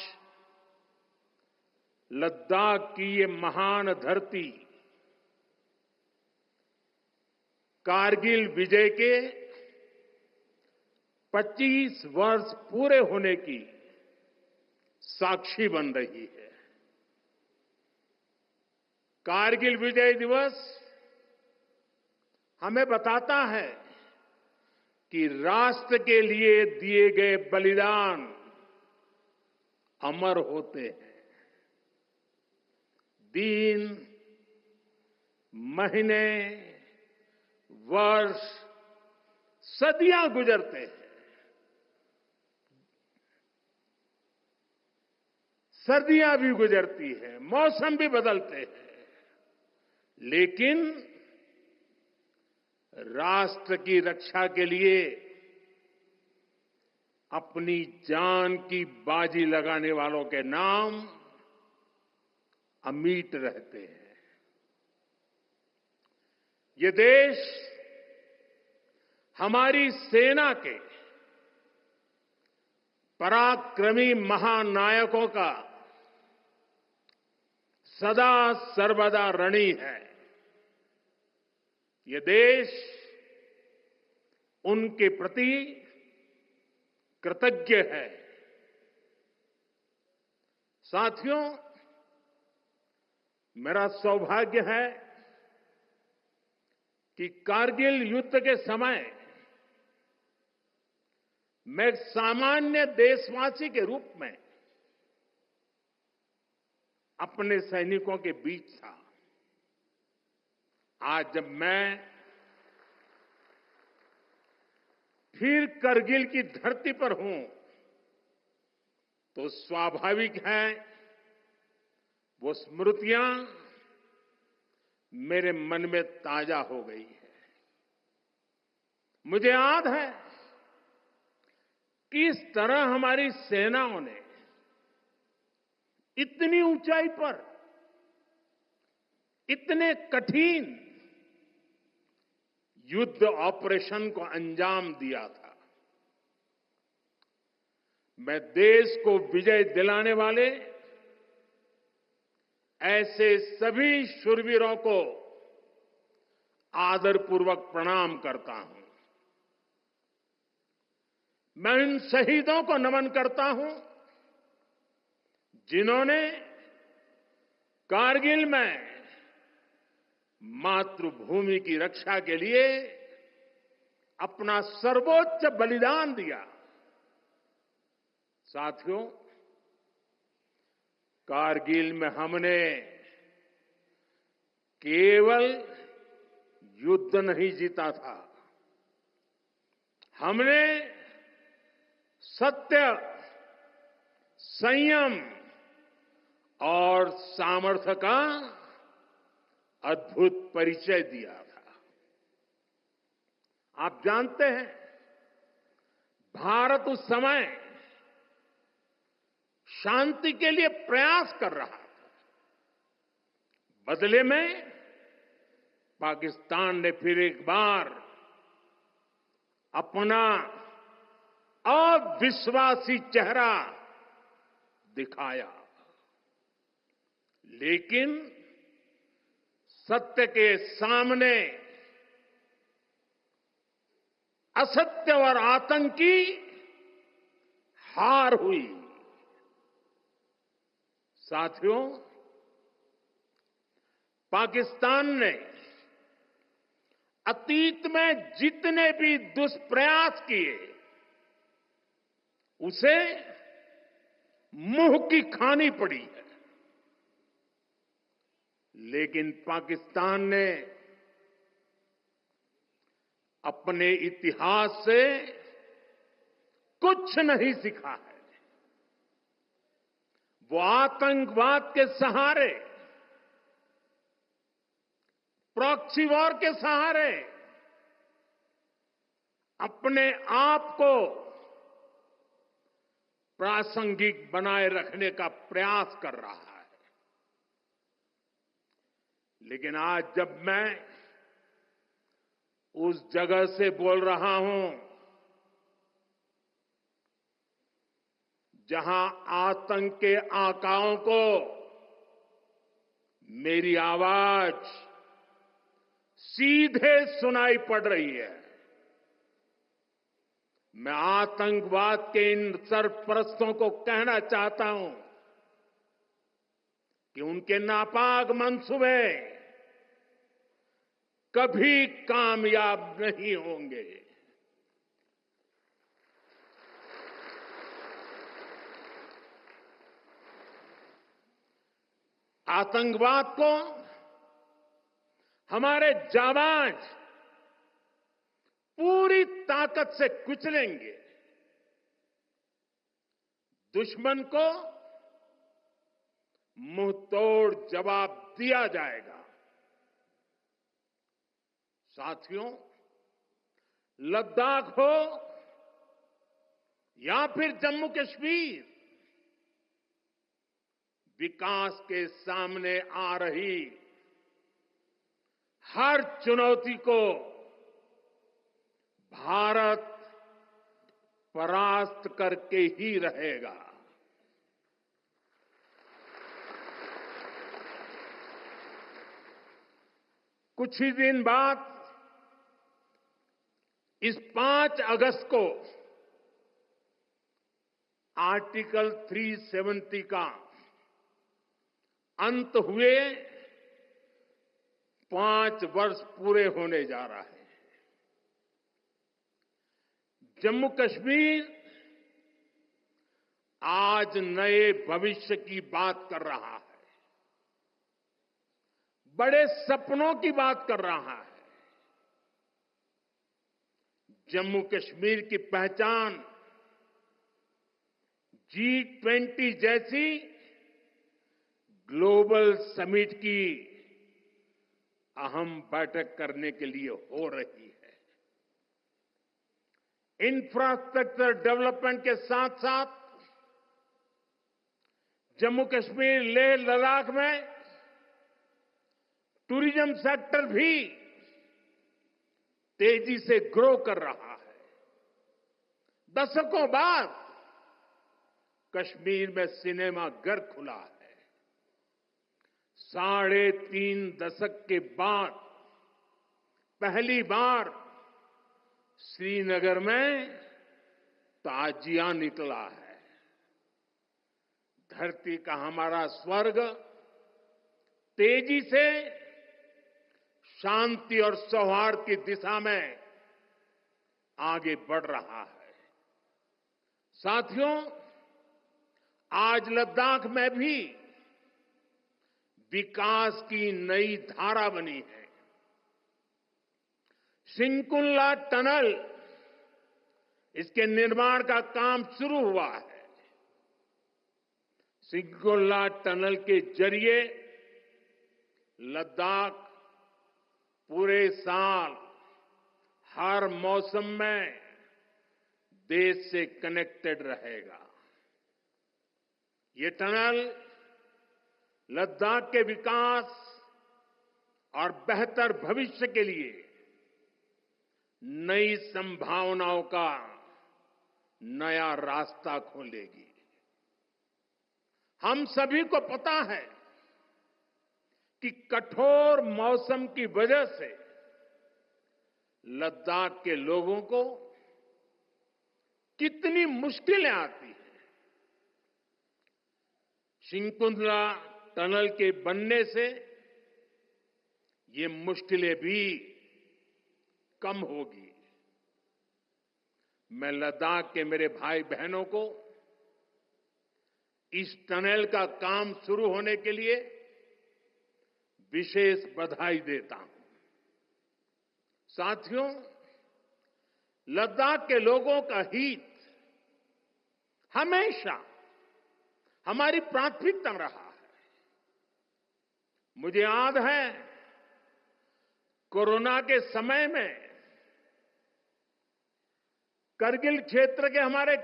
लद्दाख की ये महान धरती कारगिल विजय के 25 वर्ष पूरे होने की साक्षी बन रही है। कारगिल विजय दिवस हमें बताता है कि राष्ट्र के लिए दिए गए बलिदान अमर होते हैं। दिन, महीने, वर्ष, सदियां गुजरते हैं, सर्दियां भी गुजरती है, मौसम भी बदलते हैं, लेकिन राष्ट्र की रक्षा के लिए अपनी जान की बाजी लगाने वालों के नाम अमिट रहते हैं। ये देश हमारी सेना के पराक्रमी महानायकों का सदा सर्वदा ऋणी है। ये देश उनके प्रति कृतज्ञ है। साथियों, मेरा सौभाग्य है कि कारगिल युद्ध के समय मैं एक सामान्य देशवासी के रूप में अपने सैनिकों के बीच था। आज जब मैं फिर करगिल की धरती पर हूं, तो स्वाभाविक है वो स्मृतियां मेरे मन में ताजा हो गई है। मुझे याद है किस तरह हमारी सेनाओं ने इतनी ऊंचाई पर इतने कठिन युद्ध ऑपरेशन को अंजाम दिया था। मैं देश को विजय दिलाने वाले ऐसे सभी शूरवीरों को आदरपूर्वक प्रणाम करता हूं। मैं इन शहीदों को नमन करता हूं जिन्होंने कारगिल में मातृभूमि की रक्षा के लिए अपना सर्वोच्च बलिदान दिया। साथियों, कारगिल में हमने केवल युद्ध नहीं जीता था, हमने सत्य, संयम और सामर्थ्य का अद्भुत परिचय दिया था। आप जानते हैं, भारत उस समय शांति के लिए प्रयास कर रहा था। बदले में पाकिस्तान ने फिर एक बार अपना अविश्वासी चेहरा दिखाया। लेकिन सत्य के सामने असत्य और आतंक की हार हुई। साथियों, पाकिस्तान ने अतीत में जितने भी दुष्प्रयास किए, उसे मुंह की खानी पड़ी है। लेकिन पाकिस्तान ने अपने इतिहास से कुछ नहीं सीखा है। वो आतंकवाद के सहारे, प्रॉक्सी वॉर के सहारे अपने आप को प्रासंगिक बनाए रखने का प्रयास कर रहा है। लेकिन आज जब मैं उस जगह से बोल रहा हूं जहां आतंक के आकाओं को मेरी आवाज सीधे सुनाई पड़ रही है, मैं आतंकवाद के इन सरपरस्तों को कहना चाहता हूं कि उनके नापाक मंसूबे कभी कामयाब नहीं होंगे। आतंकवाद को हमारे जाबाज पूरी ताकत से कुचलेंगे। दुश्मन को मुंहतोड़ जवाब दिया जाएगा। साथियों, लद्दाख हो या फिर जम्मू कश्मीर, विकास के सामने आ रही हर चुनौती को भारत परास्त करके ही रहेगा। कुछ ही दिन बाद इस 5 अगस्त को आर्टिकल 370 का अंत हुए 5 वर्ष पूरे होने जा रहा है। जम्मू कश्मीर आज नए भविष्य की बात कर रहा है, बड़े सपनों की बात कर रहा है। जम्मू कश्मीर की पहचान G20 जैसी ग्लोबल समिट की अहम बैठक करने के लिए हो रही है। इंफ्रास्ट्रक्चर डेवलपमेंट के साथ साथ जम्मू कश्मीर लेह लद्दाख में टूरिज्म सेक्टर भी तेजी से ग्रो कर रहा है। दशकों बाद कश्मीर में सिनेमा घर खुला है। 3.5 दशक के बाद पहली बार श्रीनगर में ताजिया निकला है। धरती का हमारा स्वर्ग तेजी से शांति और सौहार्द की दिशा में आगे बढ़ रहा है। साथियों, आज लद्दाख में भी विकास की नई धारा बनी है। सिंकुल्ला टनल, इसके निर्माण का काम शुरू हुआ है। सिंकुल्ला टनल के जरिए लद्दाख पूरे साल हर मौसम में देश से कनेक्टेड रहेगा। ये टनल लद्दाख के विकास और बेहतर भविष्य के लिए नई संभावनाओं का नया रास्ता खोलेगी। हम सभी को पता है कि कठोर मौसम की वजह से लद्दाख के लोगों को कितनी मुश्किलें आती हैं। सिंकुल्ला टनल के बनने से ये मुश्किलें भी कम होगी। मैं लद्दाख के मेरे भाई बहनों को इस टनल का काम शुरू होने के लिए विशेष बधाई देता हूं। साथियों, लद्दाख के लोगों का हित हमेशा हमारी प्राथमिकता रहा है। मुझे याद है, कोरोना के समय में करगिल क्षेत्र के हमारे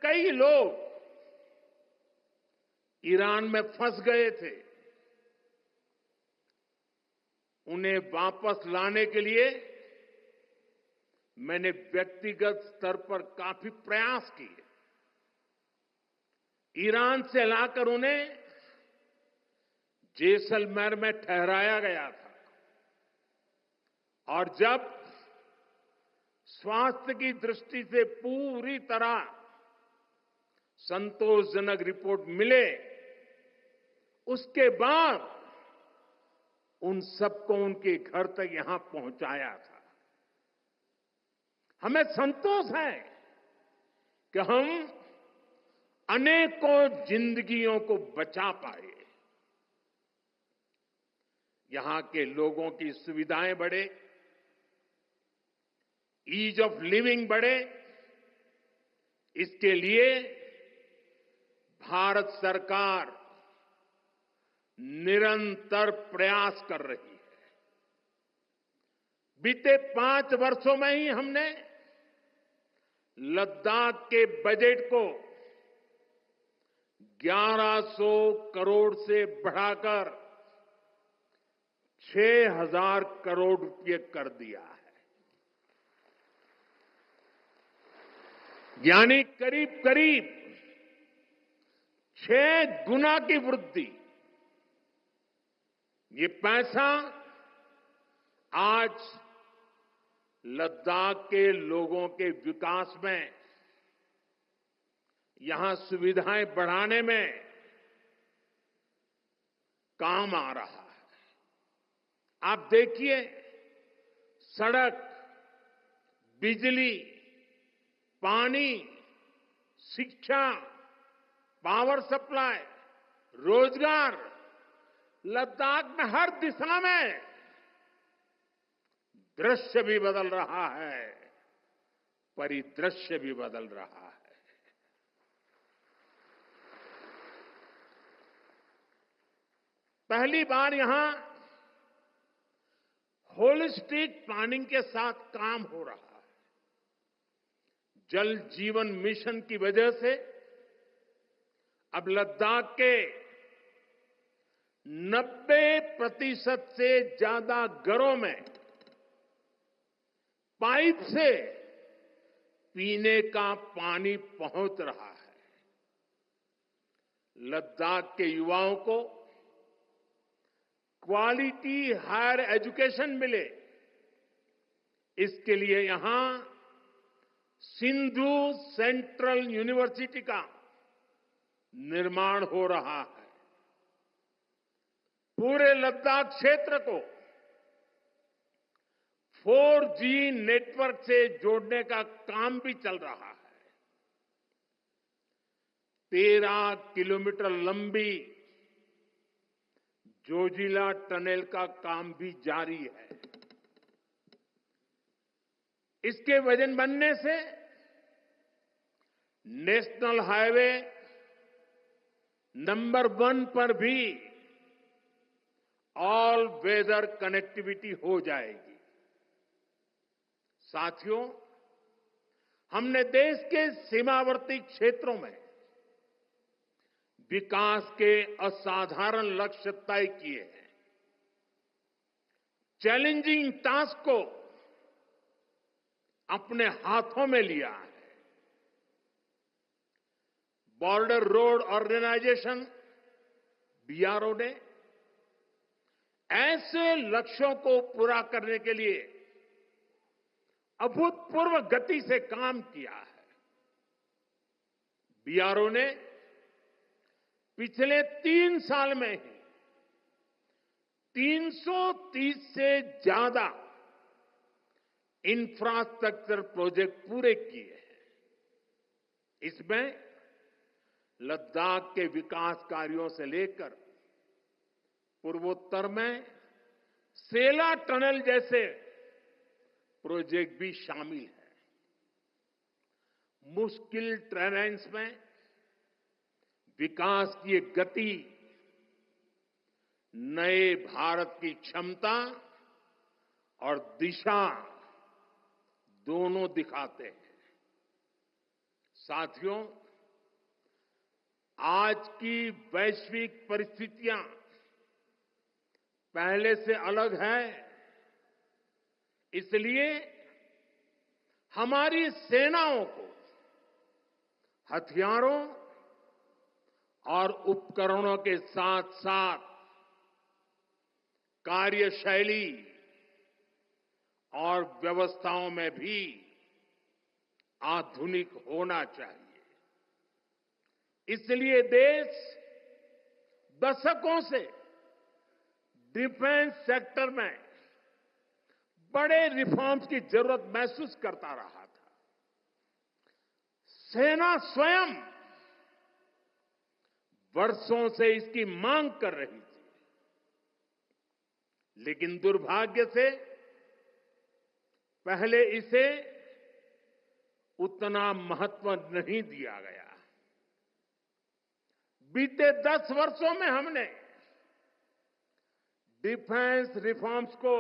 कई लोग ईरान में फंस गए थे। उन्हें वापस लाने के लिए मैंने व्यक्तिगत स्तर पर काफी प्रयास किए। ईरान से लाकर उन्हें जैसलमेर में ठहराया गया था और जब स्वास्थ्य की दृष्टि से पूरी तरह संतोषजनक रिपोर्ट मिले, उसके बाद उन सबको उनके घर तक यहां पहुंचाया था। हमें संतोष है कि हम अनेकों जिंदगियों को बचा पाए। यहां के लोगों की सुविधाएं बढ़े, ईज ऑफ लिविंग बढ़े, इसके लिए भारत सरकार निरंतर प्रयास कर रही है। बीते 5 वर्षों में ही हमने लद्दाख के बजट को 1100 करोड़ से बढ़ाकर 6000 करोड़ रुपए कर दिया है। यानी करीब करीब 6 गुना की वृद्धि। ये पैसा आज लद्दाख के लोगों के विकास में, यहां सुविधाएं बढ़ाने में काम आ रहा है। आप देखिए, सड़क, बिजली, पानी, शिक्षा, पावर सप्लाई, रोजगार, लद्दाख में हर दिशा में दृश्य भी बदल रहा है, परिदृश्य भी बदल रहा है। पहली बार यहां होलिस्टिक प्लानिंग के साथ काम हो रहा है। जल जीवन मिशन की वजह से अब लद्दाख के 90% से ज्यादा घरों में पाइप से पीने का पानी पहुंच रहा है। लद्दाख के युवाओं को क्वालिटी हायर एजुकेशन मिले, इसके लिए यहां सिंधु सेंट्रल यूनिवर्सिटी का निर्माण हो रहा है। पूरे लद्दाख क्षेत्र को 4G नेटवर्क से जोड़ने का काम भी चल रहा है। 13 किलोमीटर लंबी जोजिला टनल का काम भी जारी है। इसके वजन बनने से नेशनल हाईवे नंबर 1 पर भी ऑल वेदर कनेक्टिविटी हो जाएगी। साथियों, हमने देश के सीमावर्ती क्षेत्रों में विकास के असाधारण लक्ष्य तय किए हैं। चैलेंजिंग टास्क को अपने हाथों में लिया है। बॉर्डर रोड ऑर्गेनाइजेशन BRO ने ऐसे लक्ष्यों को पूरा करने के लिए अभूतपूर्व गति से काम किया है। BRO ने पिछले 3 साल में ही 330 से ज्यादा इंफ्रास्ट्रक्चर प्रोजेक्ट पूरे किए हैं। इसमें लद्दाख के विकास कार्यों से लेकर पूर्वोत्तर में सेला टनल जैसे प्रोजेक्ट भी शामिल है। मुश्किल टेरेन्स में विकास की एक गति नए भारत की क्षमता और दिशा दोनों दिखाते हैं। साथियों, आज की वैश्विक परिस्थितियां पहले से अलग है। इसलिए हमारी सेनाओं को हथियारों और उपकरणों के साथ साथ कार्यशैली और व्यवस्थाओं में भी आधुनिक होना चाहिए। इसलिए देश दशकों से डिफेंस सेक्टर में बड़े रिफॉर्म्स की जरूरत महसूस करता रहा था। सेना स्वयं वर्षों से इसकी मांग कर रही थी, लेकिन दुर्भाग्य से पहले इसे उतना महत्व नहीं दिया गया। बीते 10 वर्षों में हमने डिफेंस रिफॉर्म्स को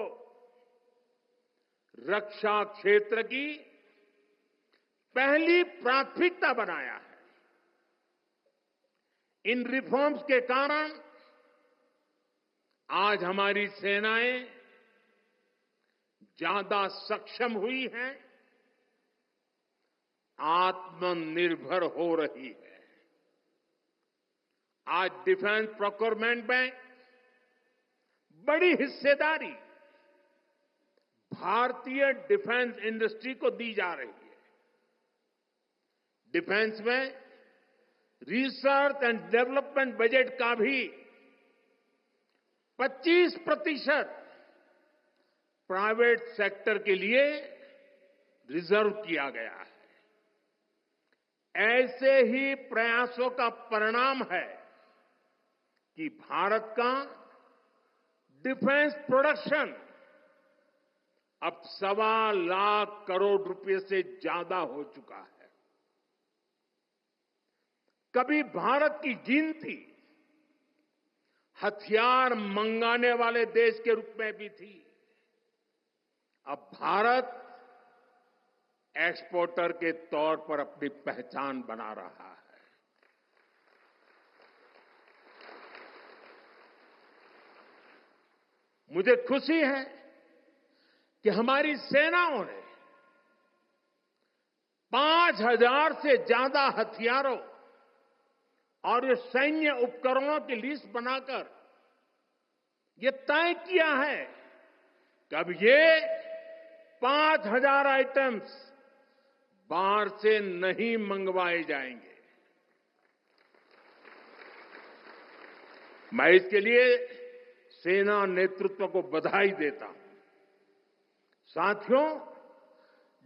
रक्षा क्षेत्र की पहली प्राथमिकता बनाया है। इन रिफॉर्म्स के कारण आज हमारी सेनाएं ज्यादा सक्षम हुई हैं, आत्मनिर्भर हो रही है। आज डिफेंस प्रोक्योरमेंट में बड़ी हिस्सेदारी भारतीय डिफेंस इंडस्ट्री को दी जा रही है। डिफेंस में रिसर्च एंड डेवलपमेंट बजट का भी 25% प्राइवेट सेक्टर के लिए रिजर्व किया गया है। ऐसे ही प्रयासों का परिणाम है कि भारत का डिफेंस प्रोडक्शन अब 1.25 लाख करोड़ रुपए से ज्यादा हो चुका है। कभी भारत की गिनती हथियार मंगाने वाले देश के रूप में भी थी। अब भारत एक्सपोर्टर के तौर पर अपनी पहचान बना रहा है। मुझे खुशी है कि हमारी सेनाओं ने 5,000 से ज्यादा हथियारों और ये सैन्य उपकरणों की लिस्ट बनाकर ये तय किया है कि अब ये 5,000 आइटम्स बाहर से नहीं मंगवाए जाएंगे। मैं इसके लिए सेना नेतृत्व को बधाई देता हूं। साथियों,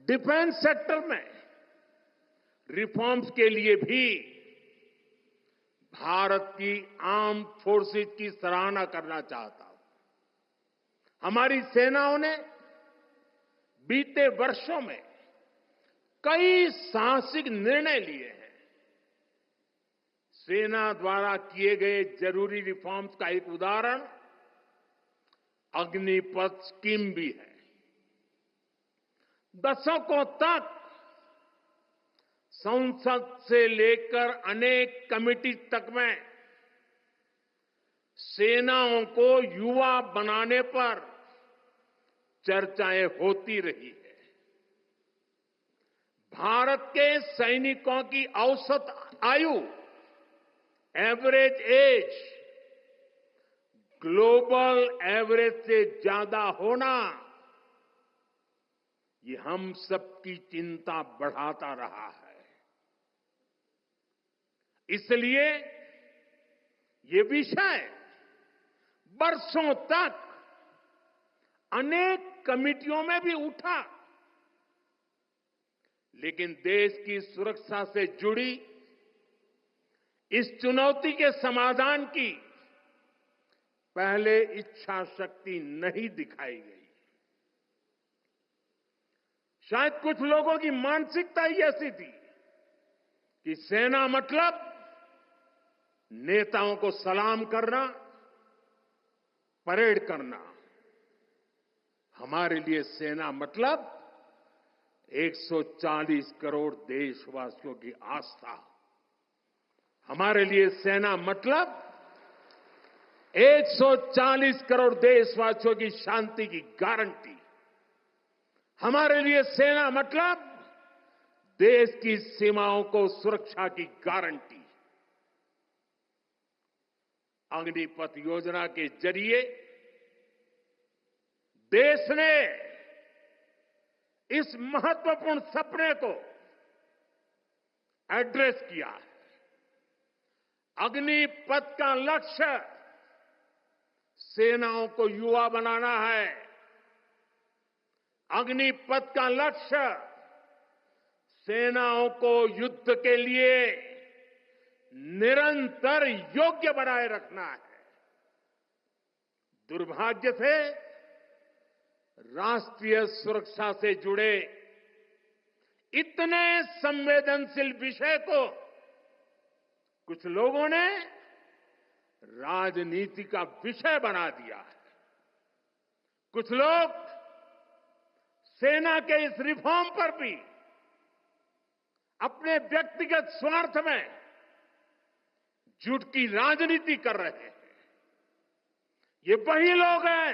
डिफेंस सेक्टर में रिफॉर्म्स के लिए भी भारत की आर्म्ड फोर्सेज की सराहना करना चाहता हूं। हमारी सेनाओं ने बीते वर्षों में कई साहसिक निर्णय लिए हैं। सेना द्वारा किए गए जरूरी रिफॉर्म्स का एक उदाहरण अग्निपथ स्कीम भी है। दशकों तक संसद से लेकर अनेक कमेटी तक में सेनाओं को युवा बनाने पर चर्चाएं होती रही है। भारत के सैनिकों की औसत आयु, एवरेज एज, ग्लोबल एवरेज से ज्यादा होना, ये हम सबकी चिंता बढ़ाता रहा है। इसलिए ये विषय बरसों तक अनेक कमिटियों में भी उठा, लेकिन देश की सुरक्षा से जुड़ी इस चुनौती के समाधान की पहले इच्छा शक्ति नहीं दिखाई गई। शायद कुछ लोगों की मानसिकता ही ऐसी थी कि सेना मतलब नेताओं को सलाम करना, परेड करना। हमारे लिए सेना मतलब 140 करोड़ देशवासियों की आस्था। हमारे लिए सेना मतलब 140 करोड़ देशवासियों की शांति की गारंटी। हमारे लिए सेना मतलब देश की सीमाओं को सुरक्षा की गारंटी। अग्निपथ योजना के जरिए देश ने इस महत्वपूर्ण सपने को एड्रेस किया है। अग्निपथ का लक्ष्य सेनाओं को युवा बनाना है। अग्निपथ का लक्ष्य सेनाओं को युद्ध के लिए निरंतर योग्य बनाए रखना है। दुर्भाग्य से राष्ट्रीय सुरक्षा से जुड़े इतने संवेदनशील विषय को कुछ लोगों ने राजनीति का विषय बना दिया है। कुछ लोग सेना के इस रिफॉर्म पर भी अपने व्यक्तिगत स्वार्थ में झूठ की राजनीति कर रहे हैं। ये वही लोग हैं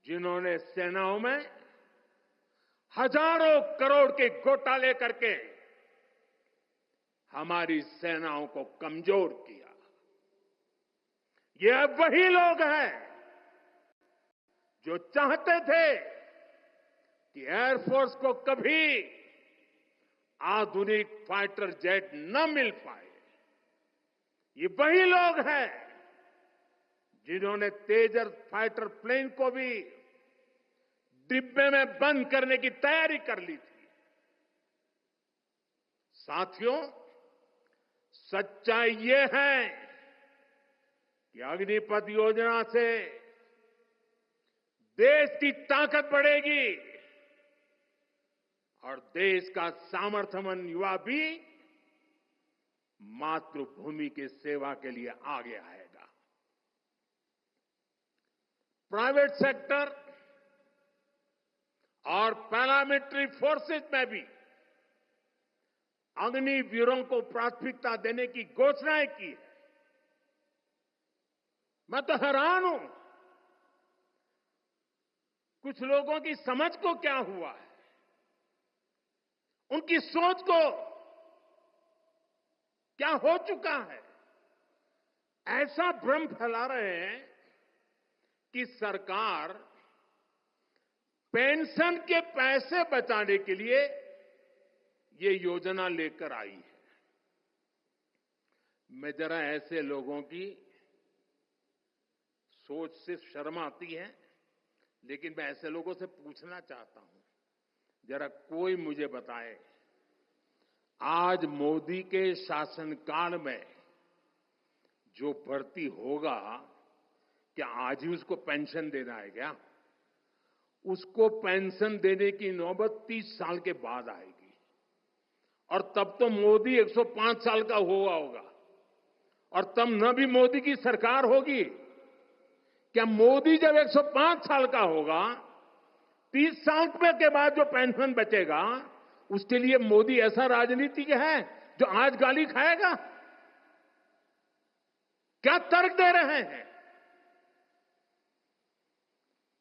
जिन्होंने सेनाओं में हजारों करोड़ के घोटाले करके हमारी सेनाओं को कमजोर किया। ये वही लोग हैं जो चाहते थे कि एयरफोर्स को कभी आधुनिक फाइटर जेट न मिल पाए। ये वही लोग हैं जिन्होंने तेजस फाइटर प्लेन को भी डिब्बे में बंद करने की तैयारी कर ली थी। साथियों, सच्चाई ये है कि अग्निपथ योजना से देश की ताकत बढ़ेगी और देश का सामर्थ्यवान युवा भी मातृभूमि की सेवा के लिए आगे आएगा। प्राइवेट सेक्टर और पैरामिलिट्री फोर्सेस में भी अग्निवीरों को प्राथमिकता देने की घोषणाएं की है। मैं तो हैरान हूं, कुछ लोगों की समझ को क्या हुआ है, उनकी सोच को क्या हो चुका है। ऐसा भ्रम फैला रहे हैं कि सरकार पेंशन के पैसे बचाने के लिए ये योजना लेकर आई है। मैं जरा ऐसे लोगों की सोच से शर्म आती है, लेकिन मैं ऐसे लोगों से पूछना चाहता हूं, जरा कोई मुझे बताए, आज मोदी के शासनकाल में जो भर्ती होगा, क्या आज ही उसको पेंशन देना है क्या? उसको पेंशन देने की नौबत 30 साल के बाद आएगी, और तब तो मोदी 105 साल का हुआ होगा, और तब न भी मोदी की सरकार होगी। क्या मोदी जब 105 साल का होगा, 30 साल के बाद जो पेंशन बचेगा, उसके लिए मोदी ऐसा राजनीतिक है जो आज गाली खाएगा? क्या तर्क दे रहे हैं?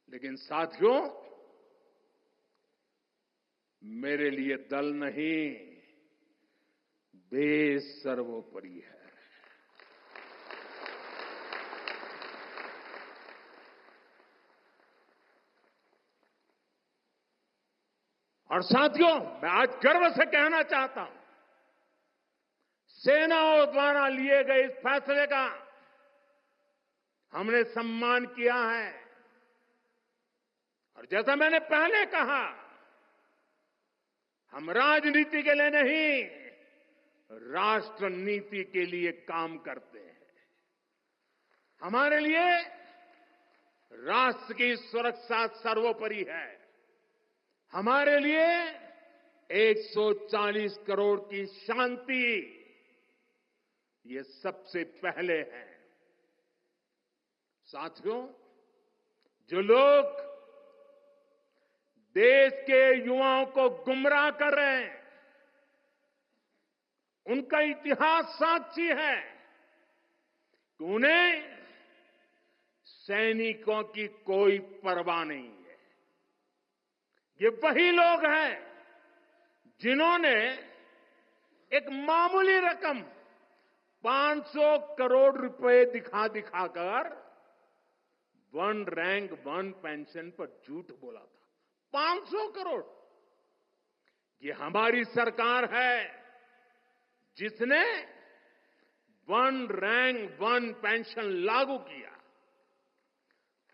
लेकिन साथियों, मेरे लिए दल नहीं, देश सर्वोपरि है। और साथियों, मैं आज गर्व से कहना चाहता हूं, सेनाओं द्वारा लिए गए इस फैसले का हमने सम्मान किया है। और जैसा मैंने पहले कहा, हम राजनीति के लिए नहीं, राष्ट्र नीति के लिए काम करते हैं। हमारे लिए राष्ट्र की सुरक्षा सर्वोपरि है। हमारे लिए 140 करोड़ की शांति ये सबसे पहले है। साथियों, जो लोग देश के युवाओं को गुमराह कर रहे हैं, उनका इतिहास साक्षी है कि उन्हें सैनिकों की कोई परवाह नहीं है। ये वही लोग हैं जिन्होंने एक मामूली रकम 500 करोड़ रुपए दिखाकर वन रैंक वन पेंशन पर झूठ बोला था। 500 करोड़। ये हमारी सरकार है जिसने वन रैंक वन पेंशन लागू किया।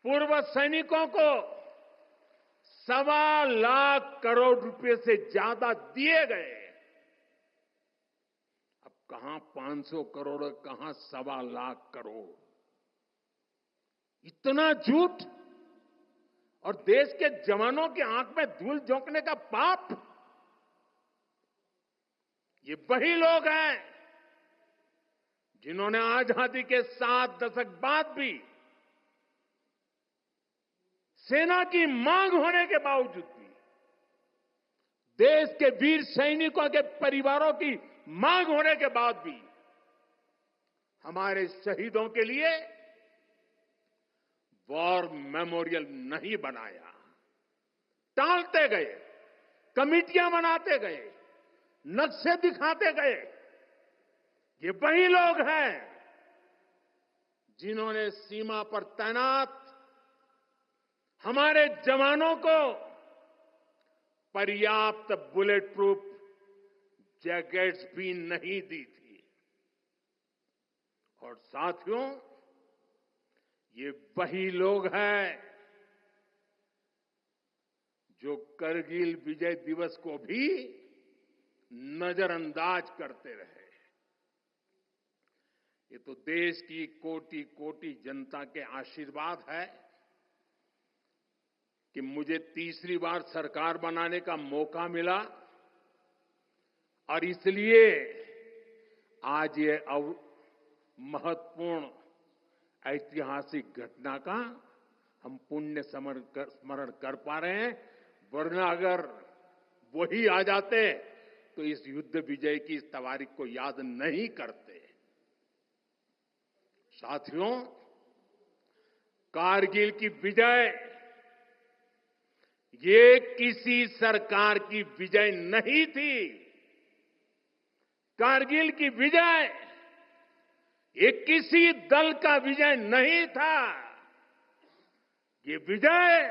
पूर्व सैनिकों को 1.25 लाख करोड़ रुपए से ज्यादा दिए गए। अब कहां 500 करोड़, कहां 1.25 लाख करोड़। इतना झूठ, और देश के जवानों की आंख में धूल झोंकने का पाप। ये वही लोग हैं जिन्होंने आजादी के 7 दशक बाद भी सेना की मांग होने के बावजूद भी, देश के वीर सैनिकों के परिवारों की मांग होने के बाद भी हमारे शहीदों के लिए वॉर मेमोरियल नहीं बनाया। टालते गए, कमिटियां बनाते गए, नक्शे दिखाते गए। ये वही लोग हैं जिन्होंने सीमा पर तैनात हमारे जवानों को पर्याप्त बुलेट प्रूफ जैकेट्स भी नहीं दी थी। और साथियों, ये वही लोग हैं जो करगिल विजय दिवस को भी नजरअंदाज करते रहे। ये तो देश की कोटि कोटि जनता के आशीर्वाद है कि मुझे तीसरी बार सरकार बनाने का मौका मिला और इसलिए आज ये महत्वपूर्ण ऐतिहासिक घटना का हम पुण्य स्मरण कर पा रहे हैं। वरना अगर वही आ जाते तो इस युद्ध विजय की इस तारीख को याद नहीं करते। साथियों, कारगिल की विजय ये किसी सरकार की विजय नहीं थी। कारगिल की विजय ये किसी दल का विजय नहीं था। ये विजय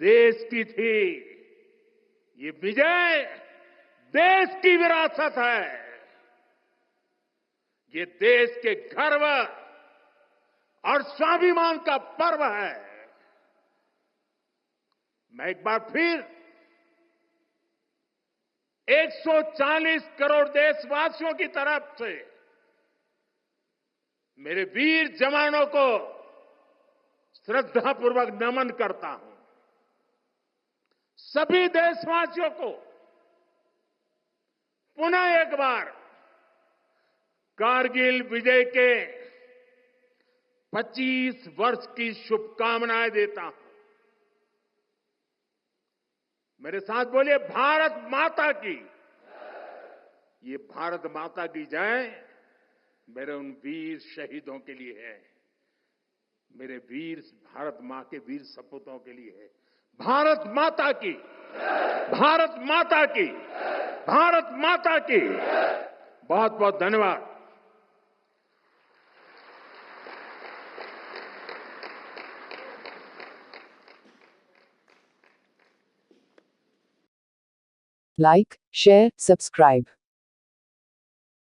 देश की थी। ये विजय देश की विरासत है। ये देश के गर्व और स्वाभिमान का पर्व है। मैं एक बार फिर 140 करोड़ देशवासियों की तरफ से मेरे वीर जवानों को श्रद्धापूर्वक नमन करता हूं। सभी देशवासियों को पुनः एक बार कारगिल विजय के 25 वर्ष की शुभकामनाएं देता हूं। मेरे साथ बोलिए, भारत माता की। ये भारत माता की जय मेरे उन वीर शहीदों के लिए है, मेरे वीर भारत मां के वीर सपूतों के लिए है। भारत माता की, भारत माता की, भारत माता की। बहुत बहुत धन्यवाद। Like, share, subscribe.